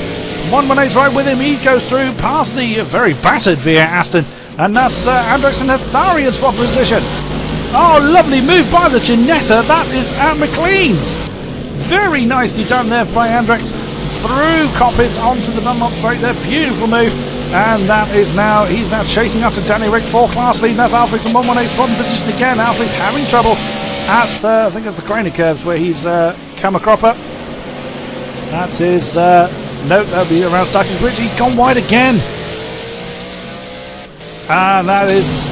118's right with him. He goes through past the very battered V8 Aston, and that's Andrex and Itharian swap position. Oh, lovely move by the Ginetta. That is at McLean's. Very nicely done there by Andrex through Coppets onto the Dunlop straight there. Beautiful move, and that is now he's now chasing up to Danny Rick for class lead. That's Alfix and 118's front position again. Alfix having trouble at I think it's the Craner curves where he's come a cropper. That is. No, that'll be around Stax's Bridge. He's gone wide again. And that is...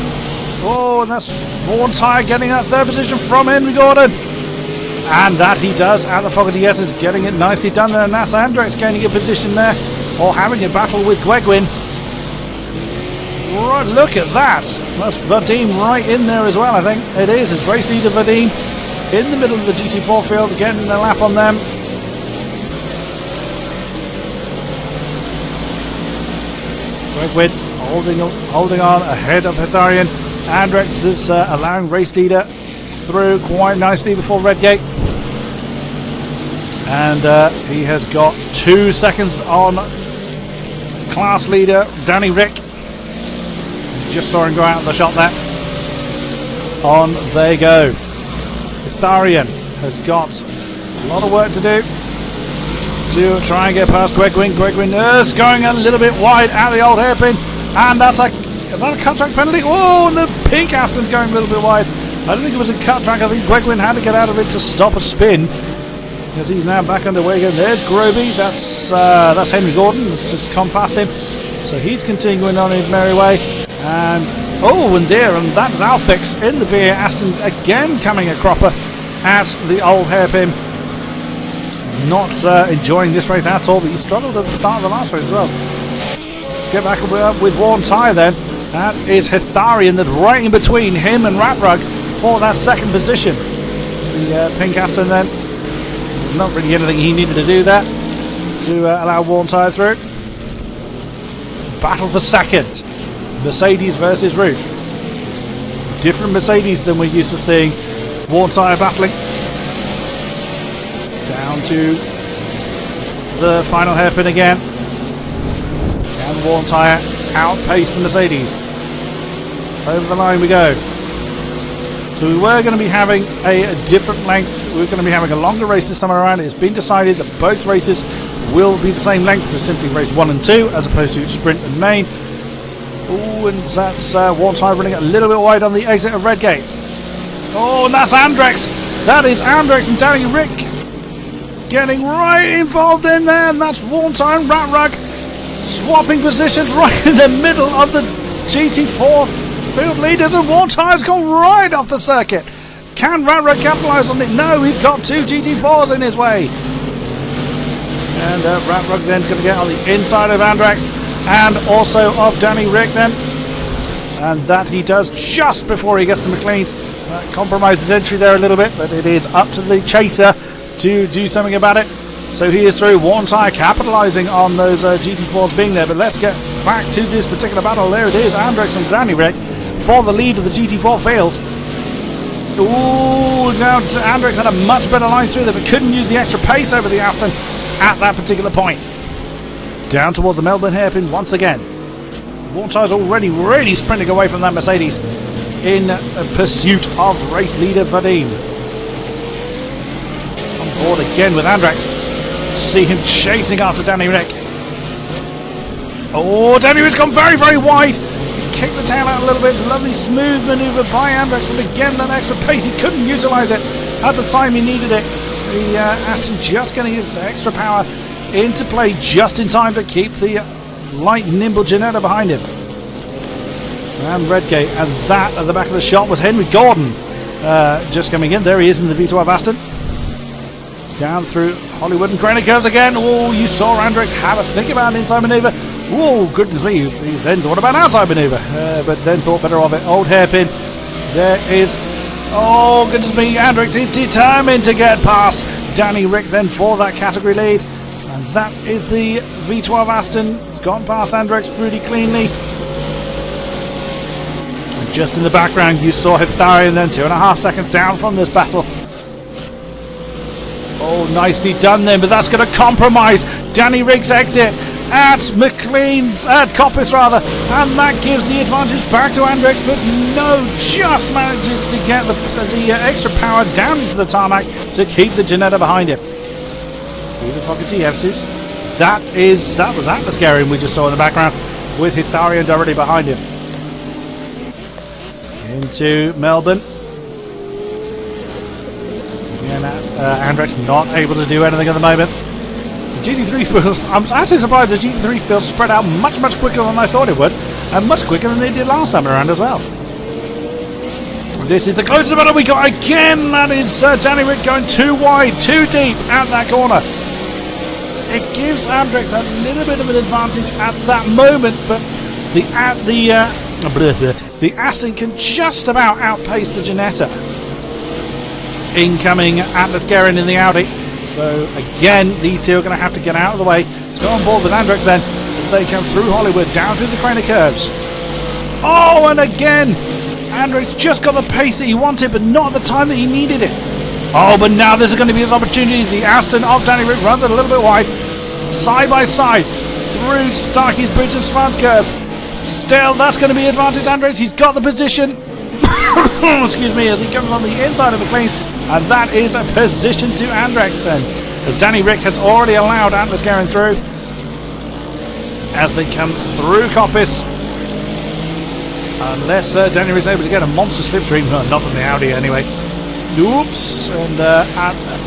Oh, and that's Warm Tyre getting that third position from Henry Gordon. And that he does at the Fogarty Yeses, getting it nicely done there. And that's Andrex gaining a position there, or having a battle with Gwegwin. Right, look at that. That's Vadim right in there as well, I think. It is. It's race leader Vadim in the middle of the GT4 field, getting a lap on them. Gregwin holding on ahead of Hitharian. Andrex is allowing race leader through quite nicely before Redgate. And he has got 2 seconds on class leader Danny Rick. Just saw him go out of the shot there. On they go. Hitharian has got a lot of work to do to try and get past Gregwin. Gregwin is going a little bit wide at the old hairpin, and is that a cut track penalty? Oh, and the pink Aston's going a little bit wide. I don't think it was a cut track. I think Gregwin had to get out of it to stop a spin, because he's now back underway again. There's Groby. That's Henry Gordon. Let's just come past him. So he's continuing on his merry way. And that's Alfix in the VA. Aston again coming a cropper at the old hairpin. Not enjoying this race at all, but he struggled at the start of the last race as well. Let's get back with Warren Tyre then. That is Hitharian, that's right in between him and Ratrug for that second position. The pink Aston then. Not really anything he needed to do there to allow Warren Tyre through. Battle for second. Mercedes versus Roof. Different Mercedes than we're used to seeing Warren Tyre battling. Down to the final hairpin again. And Warren Tyre outpaced the Mercedes. Over the line we go. So we were going to be having a different length. We're going to be having a longer race this time around. It's been decided that both races will be the same length, so simply race 1 and 2 as opposed to sprint and main. Oh, and that's Warren Tyre running a little bit wide on the exit of Redgate. Oh, and that's Andrex. That is Andrex and Danny Rick getting right involved in there, and that's Warren Tyre and Ratrug swapping positions right in the middle of the GT4 field leaders, and Warren Tyre's gone right off the circuit. Can Ratrug capitalise on it? No, he's got 2 GT4s in his way. And Ratrug then's going to get on the inside of Andrex and also of Danny Rick then. And that he does just before he gets to McLean's. Compromises entry there a little bit, but it is up to the chaser to do something about it. So he is through. Warren Tyre capitalising on those GT4s being there. But let's get back to this particular battle. There it is, Andrex and Danny Rick for the lead of the GT4 field. Ooh, now Andrex had a much better line through there, but couldn't use the extra pace over the Aston at that particular point. Down towards the Melbourne hairpin once again. Warren Tyre's already really sprinting away from that Mercedes in pursuit of race leader Vadim. On board again with Andrex. See him chasing after Danny Rick. Oh, Danny Rick's gone very, very wide. He's kicked the tail out a little bit. Lovely smooth manoeuvre by Andrex, but again that extra pace, he couldn't utilise it at the time he needed it. The Aston just getting his extra power into play just in time to keep the light, nimble Ginetta behind him. And Redgate, and that at the back of the shot was Henry Gordon just coming in. There he is in the V12 Aston. Down through Hollywood and Granite Curves again. Oh, you saw Andrex have a think about an inside manoeuvre. Oh, goodness me, he then thought about an outside manoeuvre, but then thought better of it. Old hairpin. There is, oh, goodness me, Andrex is determined to get past Danny Rick then for that category lead. And that is the V12 Aston. It's gone past Andrex pretty cleanly. And just in the background, you saw Hitharian then 2.5 seconds down from this battle. Oh, nicely done then, but that's going to compromise Danny Rick's exit at McLean's, at Coppice rather, and that gives the advantage back to Andrex, but no, just manages to get the extra power down into the tarmac to keep the Ginetta behind him. Through the Fokker TFs. That was Atmospherian we just saw in the background with Hitharian directly behind him. Into Melbourne. And Andrex not able to do anything at the moment. The GT3 feels, I'm actually surprised the GT3 feels spread out much quicker than I thought it would, and much quicker than it did last time around as well. This is the closest battle we got again. That is Danny Rick going too wide, too deep at that corner. It gives Andrex a little bit of an advantage at that moment, but the Aston can just about outpace the Ginetta. Incoming Atmospherian in the Audi. So again, these two are going to have to get out of the way. Let's go on board with Andrex then. As as they come through Hollywood, down through the corner curves. Oh, and again, Andrex just got the pace that he wanted, but not at the time that he needed it. Oh, but now this is going to be his opportunities. The Aston of Danny Rick runs it a little bit wide, side by side, through Starkey's Bridge and Svans curve. Still, that's going to be advantage Andrex. He's got the position. Excuse me, as he comes on the inside of McLean's, and that is a position to Andrex then, as Danny Rick has already allowed Atlas going through. As they come through Coppice, unless Danny Rick's able to get a monster slipstream, not from the Audi anyway. Oops, and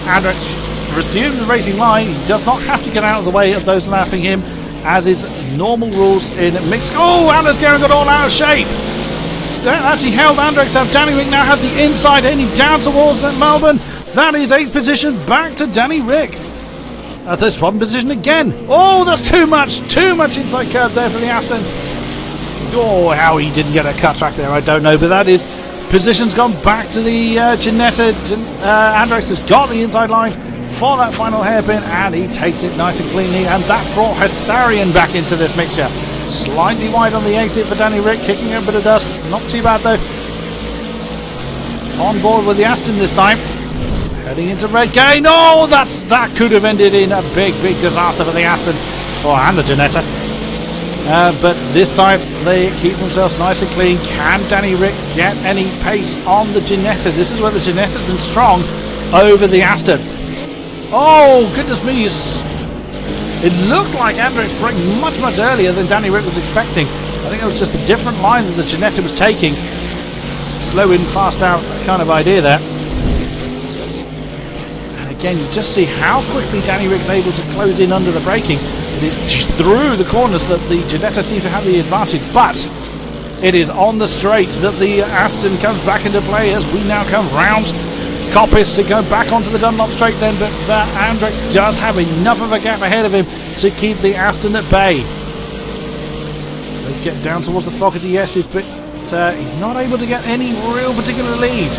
Andrex resumed the racing line. He does not have to get out of the way of those lapping him, as is normal rules in mixed. Oh, Atlas Garen got all out of shape. That actually held Andrex up. Danny Rick now has the inside heading down towards Melbourne. That is 8th position back to Danny Rick. That's a swap position again. Oh, that's too much inside curve there for the Aston. Oh, how he didn't get a cut track there, I don't know, but that is position's gone back to the Ginetta. Andrex has got the inside line for that final hairpin, and he takes it nice and cleanly, and that brought Hetharian back into this mixture. Slightly wide on the exit for Danny Rick, kicking up a bit of dust. Not too bad though. On board with the Aston this time. Heading into red gain. Oh, that could have ended in a big disaster for the Aston. Oh, and the Ginetta. But this time they keep themselves nice and clean. Can Danny Rick get any pace on the Ginetta? This is where the Ginetta's been strong over the Aston. Oh, goodness me. It looked like Andrex broke much earlier than Danny Rick was expecting. I think it was just a different line that the Ginetta was taking. Slow in, fast out kind of idea there. And again, you just see how quickly Danny Rick's able to close in under the braking. It is through the corners that the Ginetta seems to have the advantage, but it is on the straights that the Aston comes back into play as we now come round Coppice to go back onto the Dunlop straight then, but Andrex does have enough of a gap ahead of him to keep the Aston at bay. They get down towards the Fogarty Yeses, but he's not able to get any real particular lead.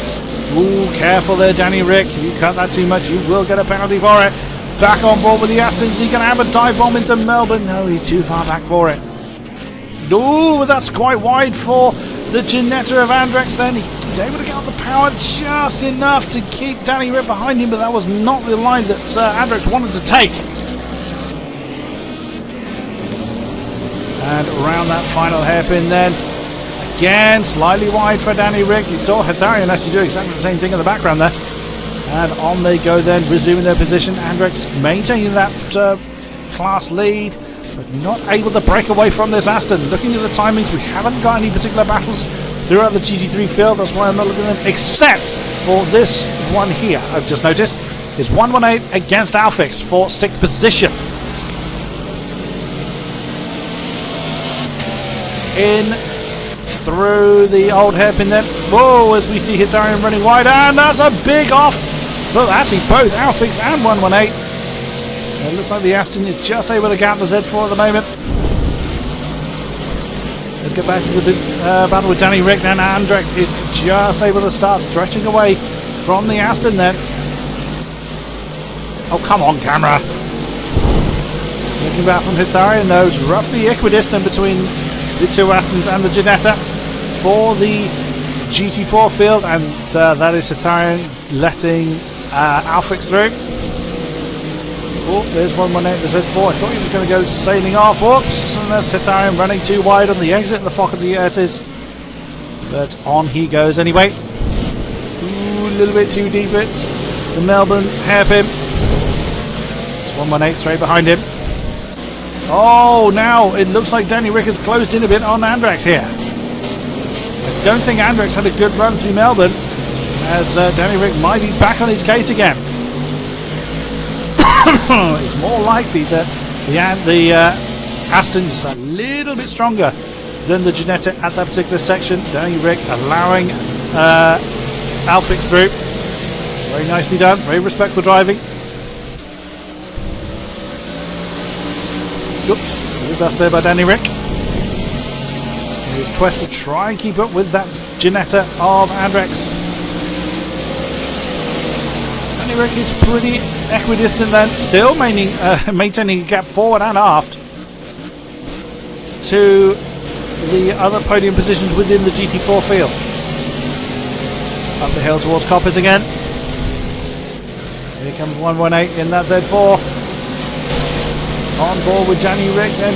Ooh, careful there, Danny Rick. If you cut that too much, you will get a penalty for it. Back on board with the Astons. He can have a dive bomb into Melbourne. No, he's too far back for it. Ooh, that's quite wide for the Ginetta of Andrex then. He's able to get on the power just enough to keep Danny Rick behind him, but that was not the line that Andrex wanted to take. And around that final hairpin then, again slightly wide for Danny Rick. You saw Hetharian actually do exactly the same thing in the background there. And on they go then, resuming their position. Andrex maintaining that class lead, but not able to break away from this Aston. Looking at the timings, we haven't got any particular battles throughout the GT3 field. That's why I'm not looking at them, except for this one here. I've just noticed is 118 against Alfix for 6th position. In through the old hairpin then. Whoa, as we see Hetharian running wide, and that's a big off for actually both Alfix and 118. It looks like the Aston is just able to gap the Z4 at the moment. Let's get back to the battle with Danny Rick then. Andrex is just able to start stretching away from the Aston then. Oh, come on, camera. Looking back from Hetharian, though, it's roughly equidistant between the two Astons and the Ginetta for the GT4 field, and that is Hetharian letting Alfix through. Oh, there's 118, the Z4. I thought he was going to go sailing off. Whoops, and there's Hetharian running too wide on the exit. The Fogarty S's, but on he goes anyway. Ooh, a little bit too deep it. The Melbourne hairpin. It's 118 straight behind him. Oh, now it looks like Danny Rick has closed in a bit on Andrex here. I don't think Andrex had a good run through Melbourne, as Danny Rick might be back on his case again. It's more likely that the Aston is a little bit stronger than the Ginetta at that particular section. Danny Rick allowing Alfix through. Very nicely done, very respectful driving. Oops, with us there by Danny Rick. His quest to try and keep up with that Ginetta of Andrex. Danny Rick is pretty equidistant then, still maintaining a gap forward and aft. to the other podium positions within the GT4 field. Up the hill towards Coppers again. Here comes 118 in that Z4. On board with Danny Rick, then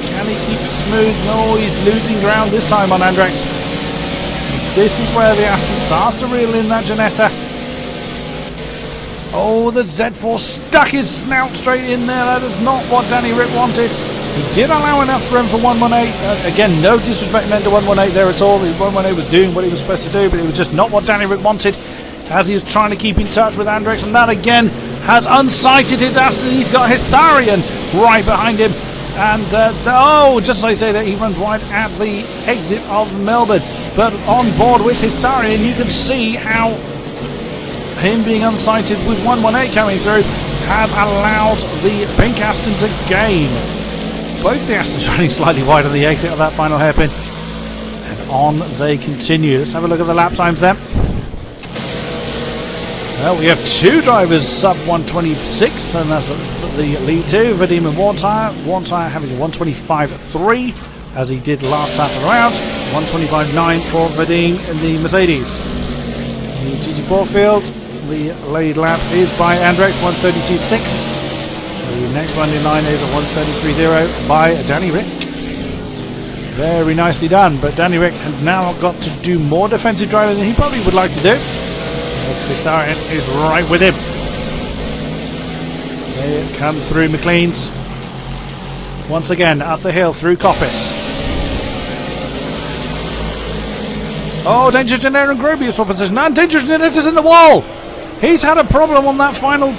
can he keep it smooth? No, he's losing ground this time on Andrex. This is where the Aston starts to reel in that Ginetta. Oh, the Z4 stuck his snout straight in there. That is not what Danny Rick wanted. He did allow enough room for 118. Again, no disrespect meant to 118 there at all. 118 was doing what he was supposed to do, but it was just not what Danny Rick wanted as he was trying to keep in touch with Andrex. And that again has unsighted his Aston. He's got Hitharian right behind him. And, just as I say that, he runs wide at the exit of Melbourne. But on board with Hitharian, you can see how him being unsighted with 118 coming through has allowed the pink Aston to gain. Both the Astons running slightly wide on the exit of that final hairpin. And on they continue. Let's have a look at the lap times then. Well, we have two drivers sub 126, and that's the lead two, Vadim and Warntire. Warntire having a 125.3 as he did last time around. 125.9 for Vadim in the Mercedes. The GT4 field, the lead lap is by Andrex, 132.6. The next one in line is a 133.0 by Danny Rick. Very nicely done, but Danny Rick has now got to do more defensive driving than he probably would like to do. As Hitharian is right with him. So it comes through McLean's. Once again, up the hill through Coppice. Oh, Dangerous Ginetta and Groby for position. And Dangerous Ginetta's in the wall. He's had a problem on that final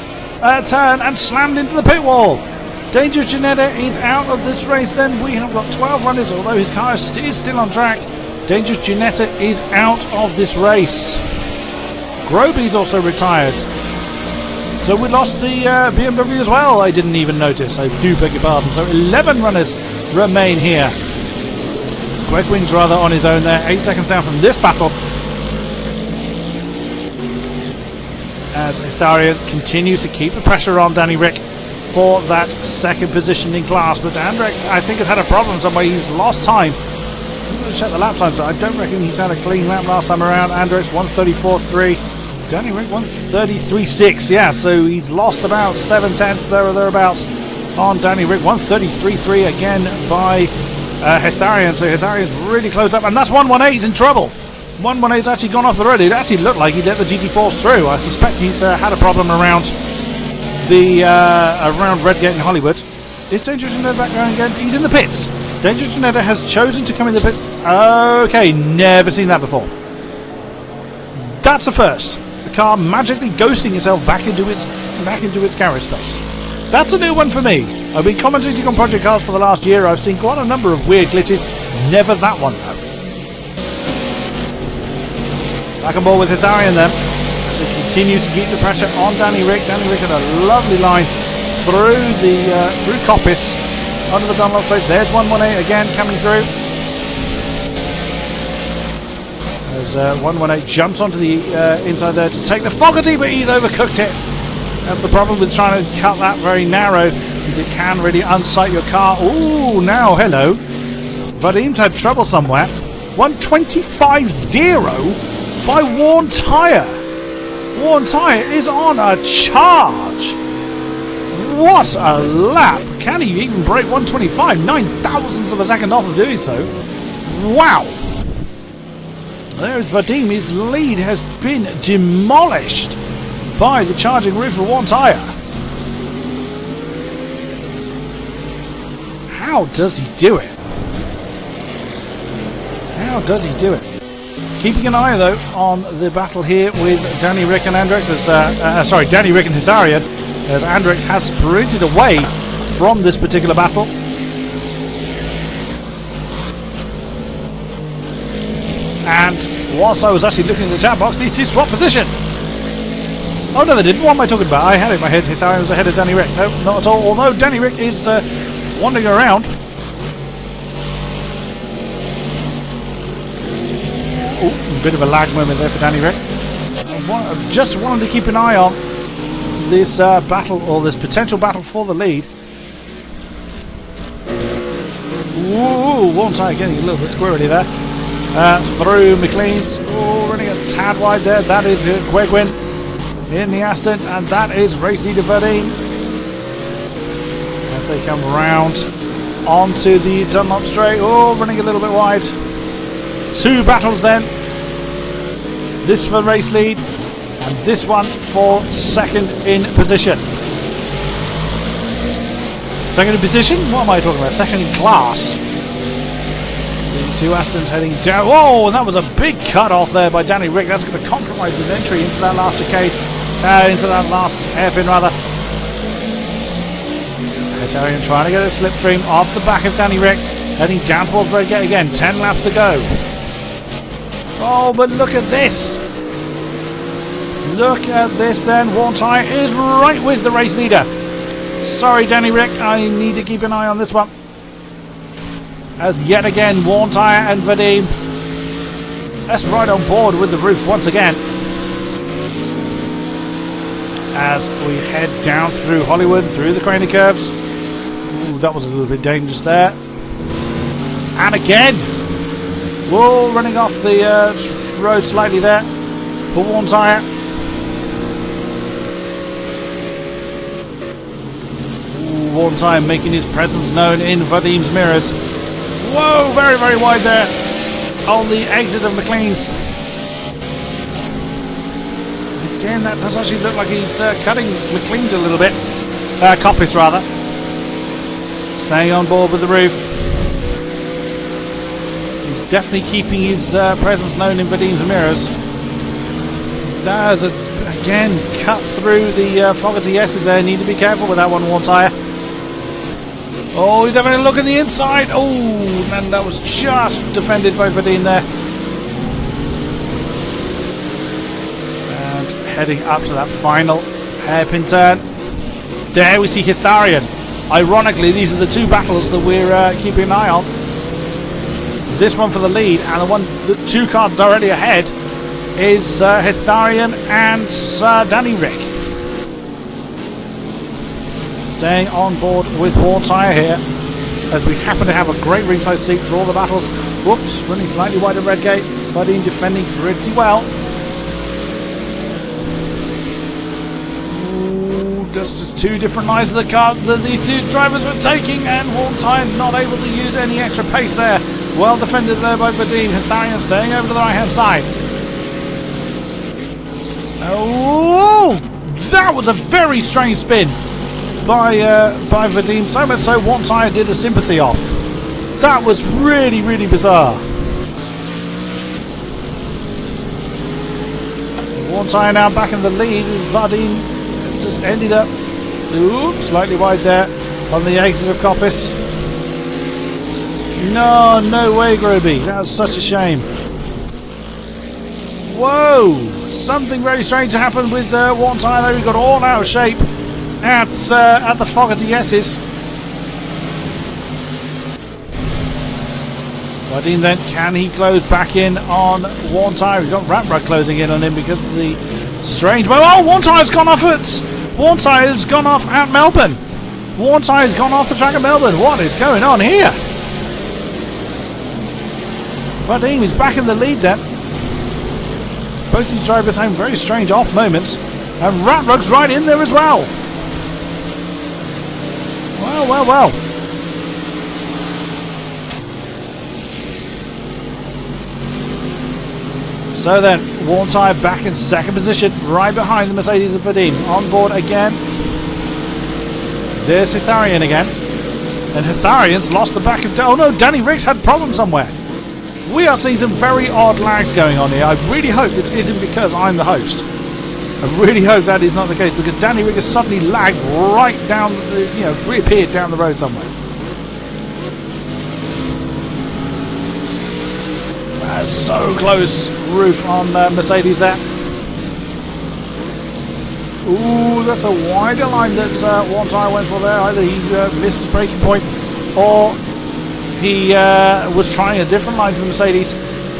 turn and slammed into the pit wall. Dangerous Ginetta is out of this race. Then we have got 12 runners, although his car is still on track. Dangerous Ginetta is out of this race. Groby's also retired. So we lost the BMW as well. I didn't even notice. I do beg your pardon. So 11 runners remain here. Greg Wings rather on his own there. 8 seconds down from this battle. As Hitharian continues to keep the pressure on Danny Rick for that second position in class. But Andrex, I think, has had a problem somewhere. He's lost time. I'm going to check the lap time. So I don't reckon he's had a clean lap last time around. Andrex 134.3. Danny Rick 133.6. Yeah, so he's lost about 7 tenths there or thereabouts on Danny Rick. 133.3 again by Hitharian. So Hitharian's really close up. And that's 118's in trouble. 118's actually gone off the road. It actually looked like he let the GT4s through. I suspect he's had a problem around the around Redgate in Hollywood. Is Dangerous Ginetta back going again? He's in the pits. Dangerous Ginetta has chosen to come in the pit. Okay, never seen that before. That's a first. The car magically ghosting itself back into its garage space. That's a new one for me. I've been commentating on Project Cars for the last year. I've seen quite a number of weird glitches. Never that one though. Back on board with Hitharian then. As it continues to keep the pressure on Danny Rick. Danny Rick had a lovely line through Coppice under the Dunlop straight. There's 118 again coming through. As 118 jumps onto the inside there to take the Fogarty, but he's overcooked it. That's the problem with trying to cut that very narrow, is it can really unsight your car. Ooh, now, hello. Vadim's had trouble somewhere. 125.0 by Warntire. Warntire is on a charge. What a lap. Can he even break 125? 9 thousandths of a second off of doing so. Wow. There's Vadim. His lead has been demolished by the charging roof of Warntire. How does he do it? How does he do it? Keeping an eye though on the battle here with Danny Rick and Andrex. Danny Rick and Hitharian, as Andrex has sprinted away from this particular battle. And whilst I was actually looking at the chat box, these two swap position. Oh no, they didn't. What am I talking about? I had it in my head. Hitharian was ahead of Danny Rick. No, not at all. Although Danny Rick is wandering around. Oh, a bit of a lag moment there for Danny Rick. I just wanted to keep an eye on this battle, or this potential battle for the lead. Ooh, Oh, Warm Tire getting a little bit squirrely there. Through McLean's. Oh, running a tad wide there. That is Quegwin in the Aston, and that is race leader Verdine. As they come round onto the Dunlop straight. Oh, running a little bit wide. 2 battles then. This for race lead, and this one for second in position. Second in position? What am I talking about? Second in class. The 2 Astons heading down. Whoa, and that was a big cut off there by Danny Rick. That's going to compromise his entry into that last chicane. Into that last hairpin, rather. Italian trying to get a slipstream off the back of Danny Rick. Heading down towards Redgate again. 10 laps to go. Oh, but look at this. Look at this then. Warm Tire is right with the race leader. Sorry, Danny Rick. I need to keep an eye on this one. As yet again, Warm Tire and Vadim. That's right on board with the roof once again. As we head down through Hollywood, through the craner curves. Ooh, that was a little bit dangerous there. And again. Whoa, running off the road slightly there for Warm Tire. Warm Tire making his presence known in Vadim's mirrors. Whoa, very, very wide there on the exit of McLean's. Again, that does actually look like he's cutting McLean's a little bit. Coppice, rather. Staying on board with the roof. He's definitely keeping his presence known in Vadim's mirrors. There's again cut through the Fogarty S's there. Need to be careful with that one, Warm Tire. Oh, he's having a look in the inside. Oh, and that was just defended by Vadim there. And heading up to that final hairpin turn. There we see Hitharian. Ironically, these are the 2 battles that we're keeping an eye on. This one for the lead, and the 2 cars directly ahead is Hitharian and Danny Rick. Staying on board with Warm Tire here, as we happen to have a great ringside seat for all the battles. Whoops, running slightly wide of Redgate, but in defending pretty well. Ooh, just 2 different lines of the car that these 2 drivers were taking, and Warm Tire not able to use any extra pace there. Well defended there by Vadim. Hitharian staying over to the right hand side. Oh, that was a very strange spin by Vadim, so much so Warm Tire did a sympathy off. That was really, really bizarre. Warm Tire now back in the lead as Vadim just ended up slightly wide there on the exit of Coppice. No way, Groby. That was such a shame. Whoa! Something very strange happened with Warm Tire there. He got all out of shape at the Fogarty S's. Vadim then, can he close back in on Warm Tire? We've got Ratbrook closing in on him because of the strange... Oh, Warm Tire's gone off at Melbourne. Warm Tire's gone off the track at Melbourne. What is going on here? Vadim is back in the lead then. Both these drivers having very strange off moments. And Ratbrook's right in there as well. Well. So then, Warm Tire back in second position, right behind the Mercedes of Vadim. On board again. There's Hitharian again. And Hitharian's lost the back of... Oh no, Danny Rick's had problems somewhere. We are seeing some very odd lags going on here. I really hope this isn't because I'm the host. I really hope that is not the case, because Danny Rick has suddenly lagged right down, reappeared down the road somewhere. That's so close. Roof on Mercedes there. Ooh, that's a wider line that Warm Tire went for there. Either he missed his braking point, or he was trying a different line for the Mercedes.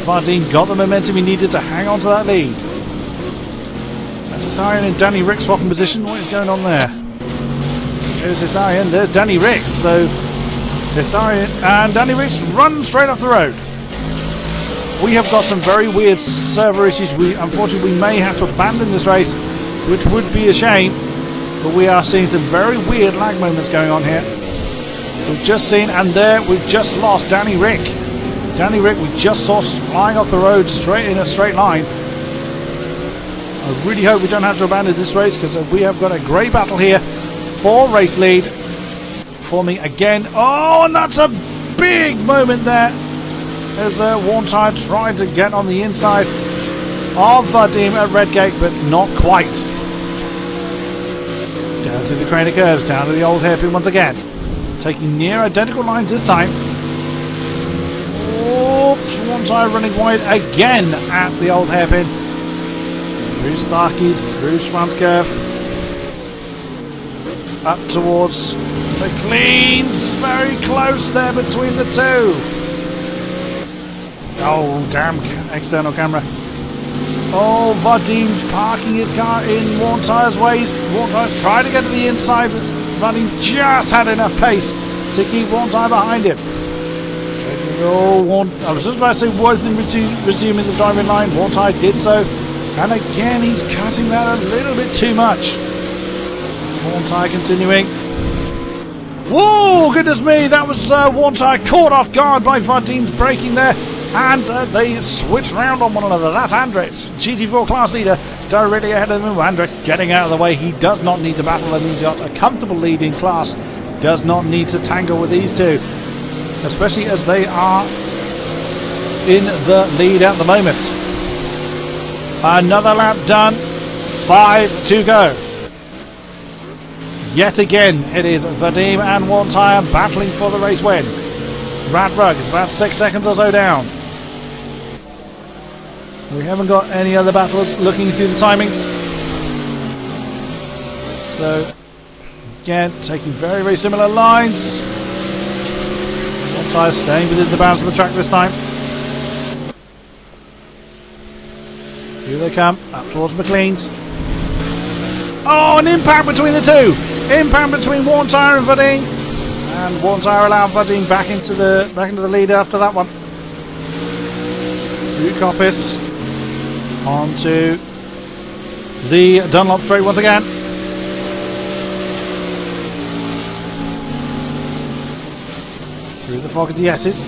Vadim got the momentum he needed to hang on to that lead. That's Hitharian and Danny Rick swapping position. What is going on there? There's Hitharian, there's Danny Rick. So And Danny Ricks runs straight off the road. We have got some very weird server issues. Unfortunately, we may have to abandon this race, which would be a shame. But we are seeing some very weird lag moments going on here. We've just seen, and there we've just lost Danny Rick. Danny Rick, we just saw flying off the road straight in a straight line. I really hope we don't have to abandon this race, because we have got a great battle here for race lead. Forming again. Oh, and that's a big moment there as Warntime tried to get on the inside of Vadim at Redgate, but not quite. Down through the crane of curves, down to the old hairpin once again. Taking near identical lines this time. Oops, Warntime running wide again at the old hairpin. Through Starkeys, through Schwanz curve. Up towards McLean's, very close there between the two. Oh, damn, external camera. Oh, Vadim parking his car in Warntire's ways. Warntire's trying to get to the inside, but Vadim just had enough pace to keep Warntire behind him. Oh, I was just about to say Worthing resuming the driving line. Warntire did so, and again he's cutting that a little bit too much. Warntire continuing. Whoa, goodness me, that was Warntire caught off guard by Vadim's braking there, and they switched round on one another. That's Andrex, GT4 class leader, directly ahead of him. Andrex getting out of the way. He does not need to battle, and he's got a comfortable lead in class. Does not need to tangle with these two, especially as they are in the lead at the moment. Another lap done, 5 to go. Yet again, it is Vadim and Warntire battling for the race win. Rad Rug is about 6 seconds or so down. We haven't got any other battles looking through the timings. So, again, taking very, very similar lines. Warntire staying within the bounds of the track this time. Here they come, up towards McLean's. Oh, an impact between the two! Impact between Warntire and Vadim, and Warntire allowed Vadim back into the lead after that one. Through Coppice, onto the Dunlop straight once again. Through the Fogarty S's.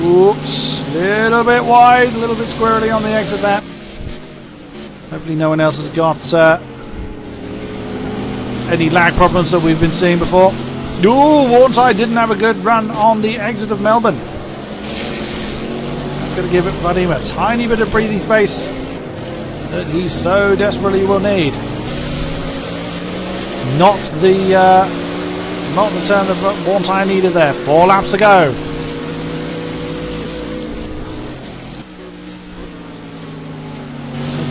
Oops, little bit wide, a little bit squirrely on the exit there. Hopefully no one else has got any lag problems that we've been seeing before. Ooh, Warntire didn't have a good run on the exit of Melbourne. That's going to give Vadim a tiny bit of breathing space that he so desperately will need. Not the turn that Warntire needed there. 4 laps to go.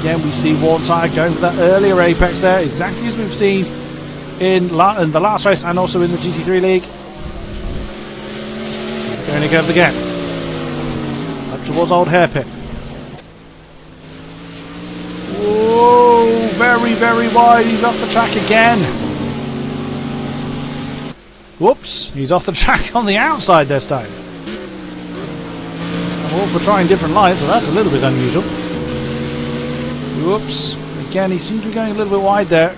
Again, we see Warntire going for that earlier apex there, exactly as we've seen in the last race and also in the GT3 League. Going he goes again. Up towards Old Hairpin. Whoa, very, very wide. He's off the track again. Whoops, he's off the track on the outside this time. I'm all for trying different lines, but that's a little bit unusual. Whoops. Again, he seems to be going a little bit wide there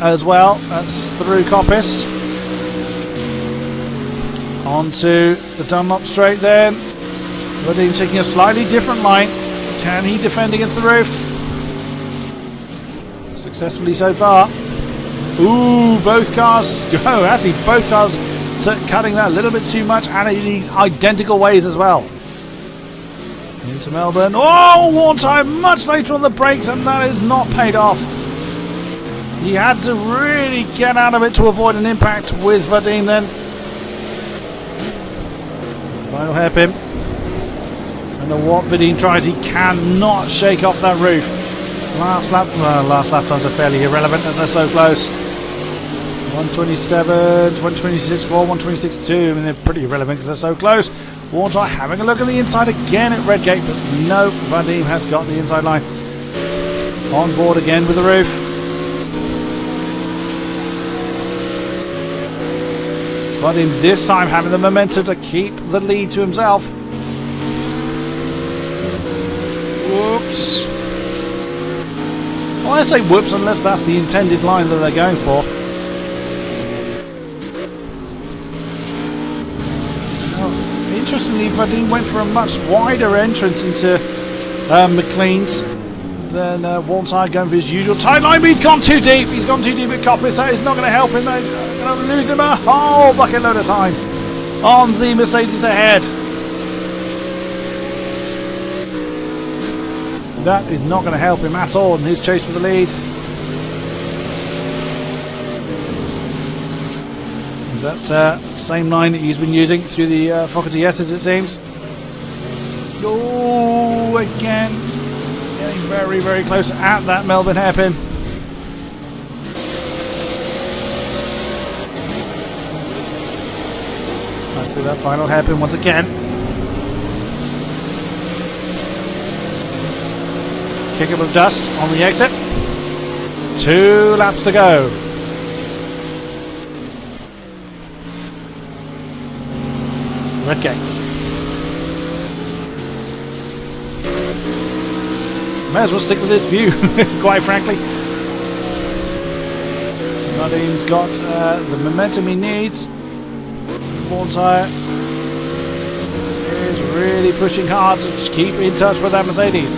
as well. That's through Coppice. Onto the Dunlop straight then. Vadim taking a slightly different line. Can he defend against the roof? Successfully so far. Ooh, both cars. Oh, actually, both cars cutting that a little bit too much, and in these identical ways as well. Into Melbourne. Oh, Warntire much later on the brakes, and that is not paid off. He had to really get out of it to avoid an impact with Vadim then. Final hairpin. And no what Vadim tries, he cannot shake off that roof. Last lap times are fairly irrelevant as they're so close. 127, 126.4, 126.2. I mean, they're pretty irrelevant because they're so close. Warntire having a look at the inside again at Redgate, but no, Vadim has got the inside line. On board again with the roof. Vadim this time having the momentum to keep the lead to himself. Whoops. Well, I say whoops unless that's the intended line that they're going for. Now, interestingly, Vadim went for a much wider entrance into McLean's than Waltire going for his usual tight line, but he's gone too deep. He's gone too deep with Coppis. That is not going to help him. That is going to lose him a whole bucket load of time on the Mercedes ahead. That is not going to help him at all in his chase for the lead. Is that same line that he's been using through the Fogarty S's, it seems. Oh, again. Getting very, very close at that Melbourne hairpin. Right through that final hairpin once again. Kick up of dust on the exit. 2 laps to go. Red gate. May as well stick with this view, quite frankly. Vadim's got the momentum he needs. Waltire is really pushing hard to keep in touch with that Mercedes.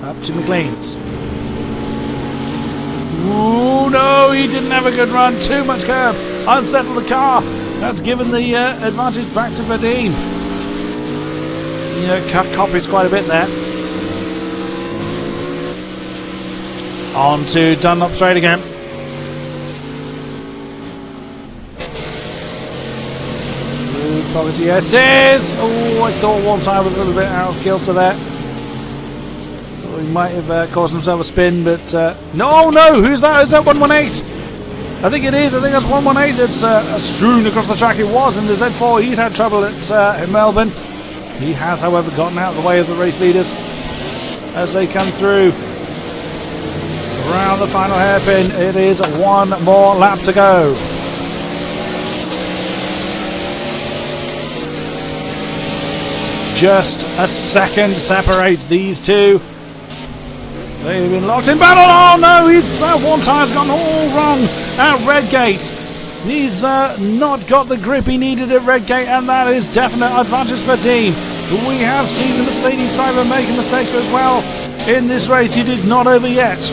Up to McLean's. Oh no, he didn't have a good run. Too much curb. Unsettled the car. That's given the advantage back to Vadim. You know, cut copies quite a bit there. On to Dunlop straight again. Through Fogarty S's. Oh, I thought Waltire was a little bit out of kilter there. Thought he might have caused himself a spin, but no, who's that? Is that 118? I think it is. I think that's 118 that's strewn across the track. It was in the Z4. He's had trouble at Melbourne. He has, however, gotten out of the way of the race leaders as they come through. Around the final hairpin. It is 1 more lap to go. Just a second separates these two. They've been locked in battle. Oh no, his one tire's gone all wrong at Redgate. He's not got the grip he needed at Redgate, and that is definite advantage for Dean. We have seen the Mercedes driver make a mistake as well in this race. It is not over yet.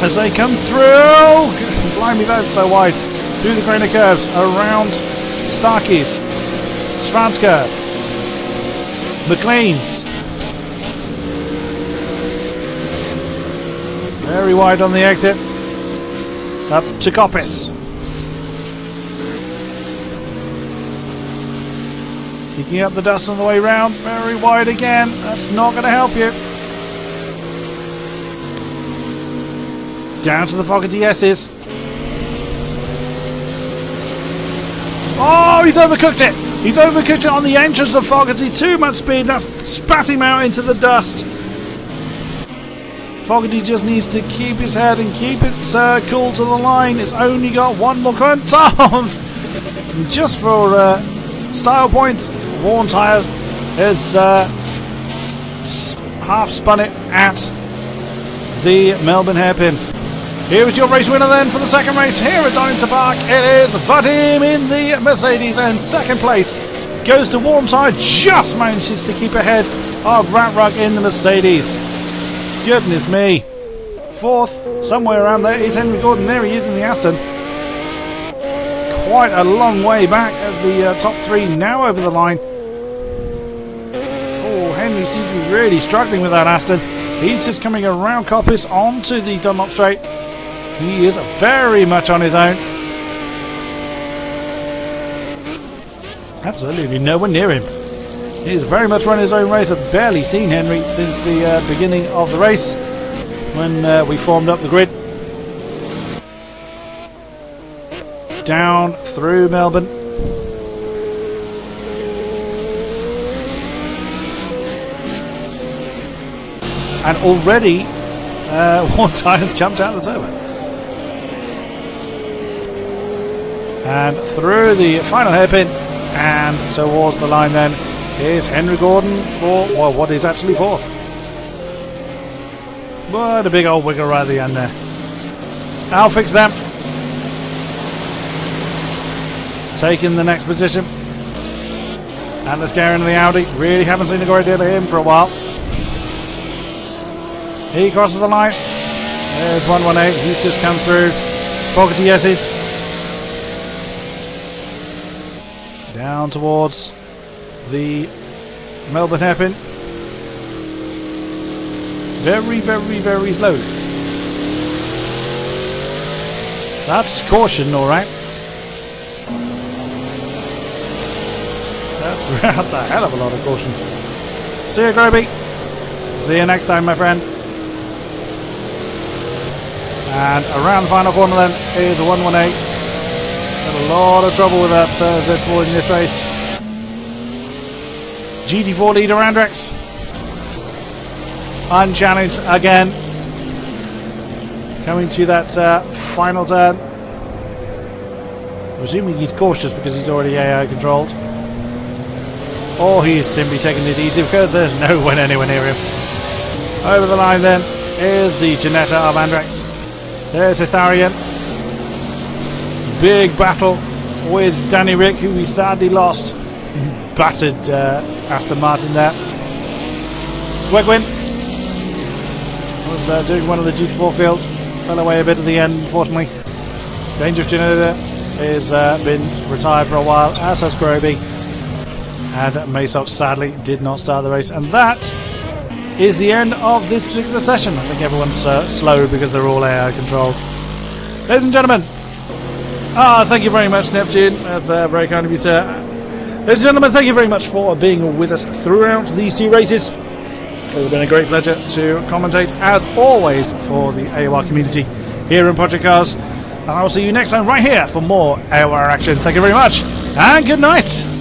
As they come through, blimey, that's so wide, through the grain of curves, around Starkey's, Schwarzkopf, McLean's. Very wide on the exit. Up to Coppis. Kicking up the dust on the way round. Very wide again. That's not going to help you. Down to the Fogarty S's. Oh, he's overcooked it. He's overcooked it on the entrance of Fogarty. Too much speed. That's spat him out into the dust. Fogarty just needs to keep his head and keep it cool to the line. It's only got 1 more current. Just for style points, Worn Tyres has half spun it at the Melbourne hairpin. Here is your race winner then for the second race here at Donnington Park. It is Vadim in the Mercedes, and second place goes to Warm Tire. Just manages to keep ahead of Ratrug in the Mercedes. Goodness me. Fourth, somewhere around there, is Henry Gordon. There he is in the Aston. Quite a long way back as the top 3 now over the line. Oh, Henry seems to be really struggling with that Aston. He's just coming around Coppis onto the Dunlop straight. He is very much on his own. Absolutely no one near him. He's very much run his own race. I've barely seen Henry since the beginning of the race when we formed up the grid. Down through Melbourne. And already one tyre's jumped out of the server. And through the final hairpin and towards the line then is Henry Gordon for, well, what is actually fourth. What a big old wiggle right at the end there. I'll fix them. Taking the next position. And let's go into the Audi. Really haven't seen a great deal of him for a while. He crosses the line. There's 118. He's just come through. Fogarty yeses. Down towards the Melbourne hairpin. Very, very, very slow. That's caution, alright. That's a hell of a lot of caution. See you, Groby. See you next time, my friend. And around the final corner then is a 118. Had a lot of trouble with that Z4 in this race. GT4 leader Andrex. Unchallenged again. Coming to that final turn. Presuming he's cautious because he's already AI controlled. Or he's simply taking it easy because there's no one anywhere near him. Over the line then is the Ginetta of Andrex. There's Itharian. Big battle with Danny Rick, who we sadly lost. Battered Aston Martin there. Wegwin was doing one of the GT4 field. Fell away a bit at the end, unfortunately. Dangerous Ginetta has been retired for a while, as has Groby. And Masox sadly did not start the race. And that is the end of this particular session. I think everyone's slow because they're all AI controlled. Ladies and gentlemen, thank you very much, Neptune. That's very kind of you, sir. Ladies and gentlemen, thank you very much for being with us throughout these two races. It's been a great pleasure to commentate, as always, for the AOR community here in Project Cars. And I will see you next time right here for more AOR action. Thank you very much, and good night.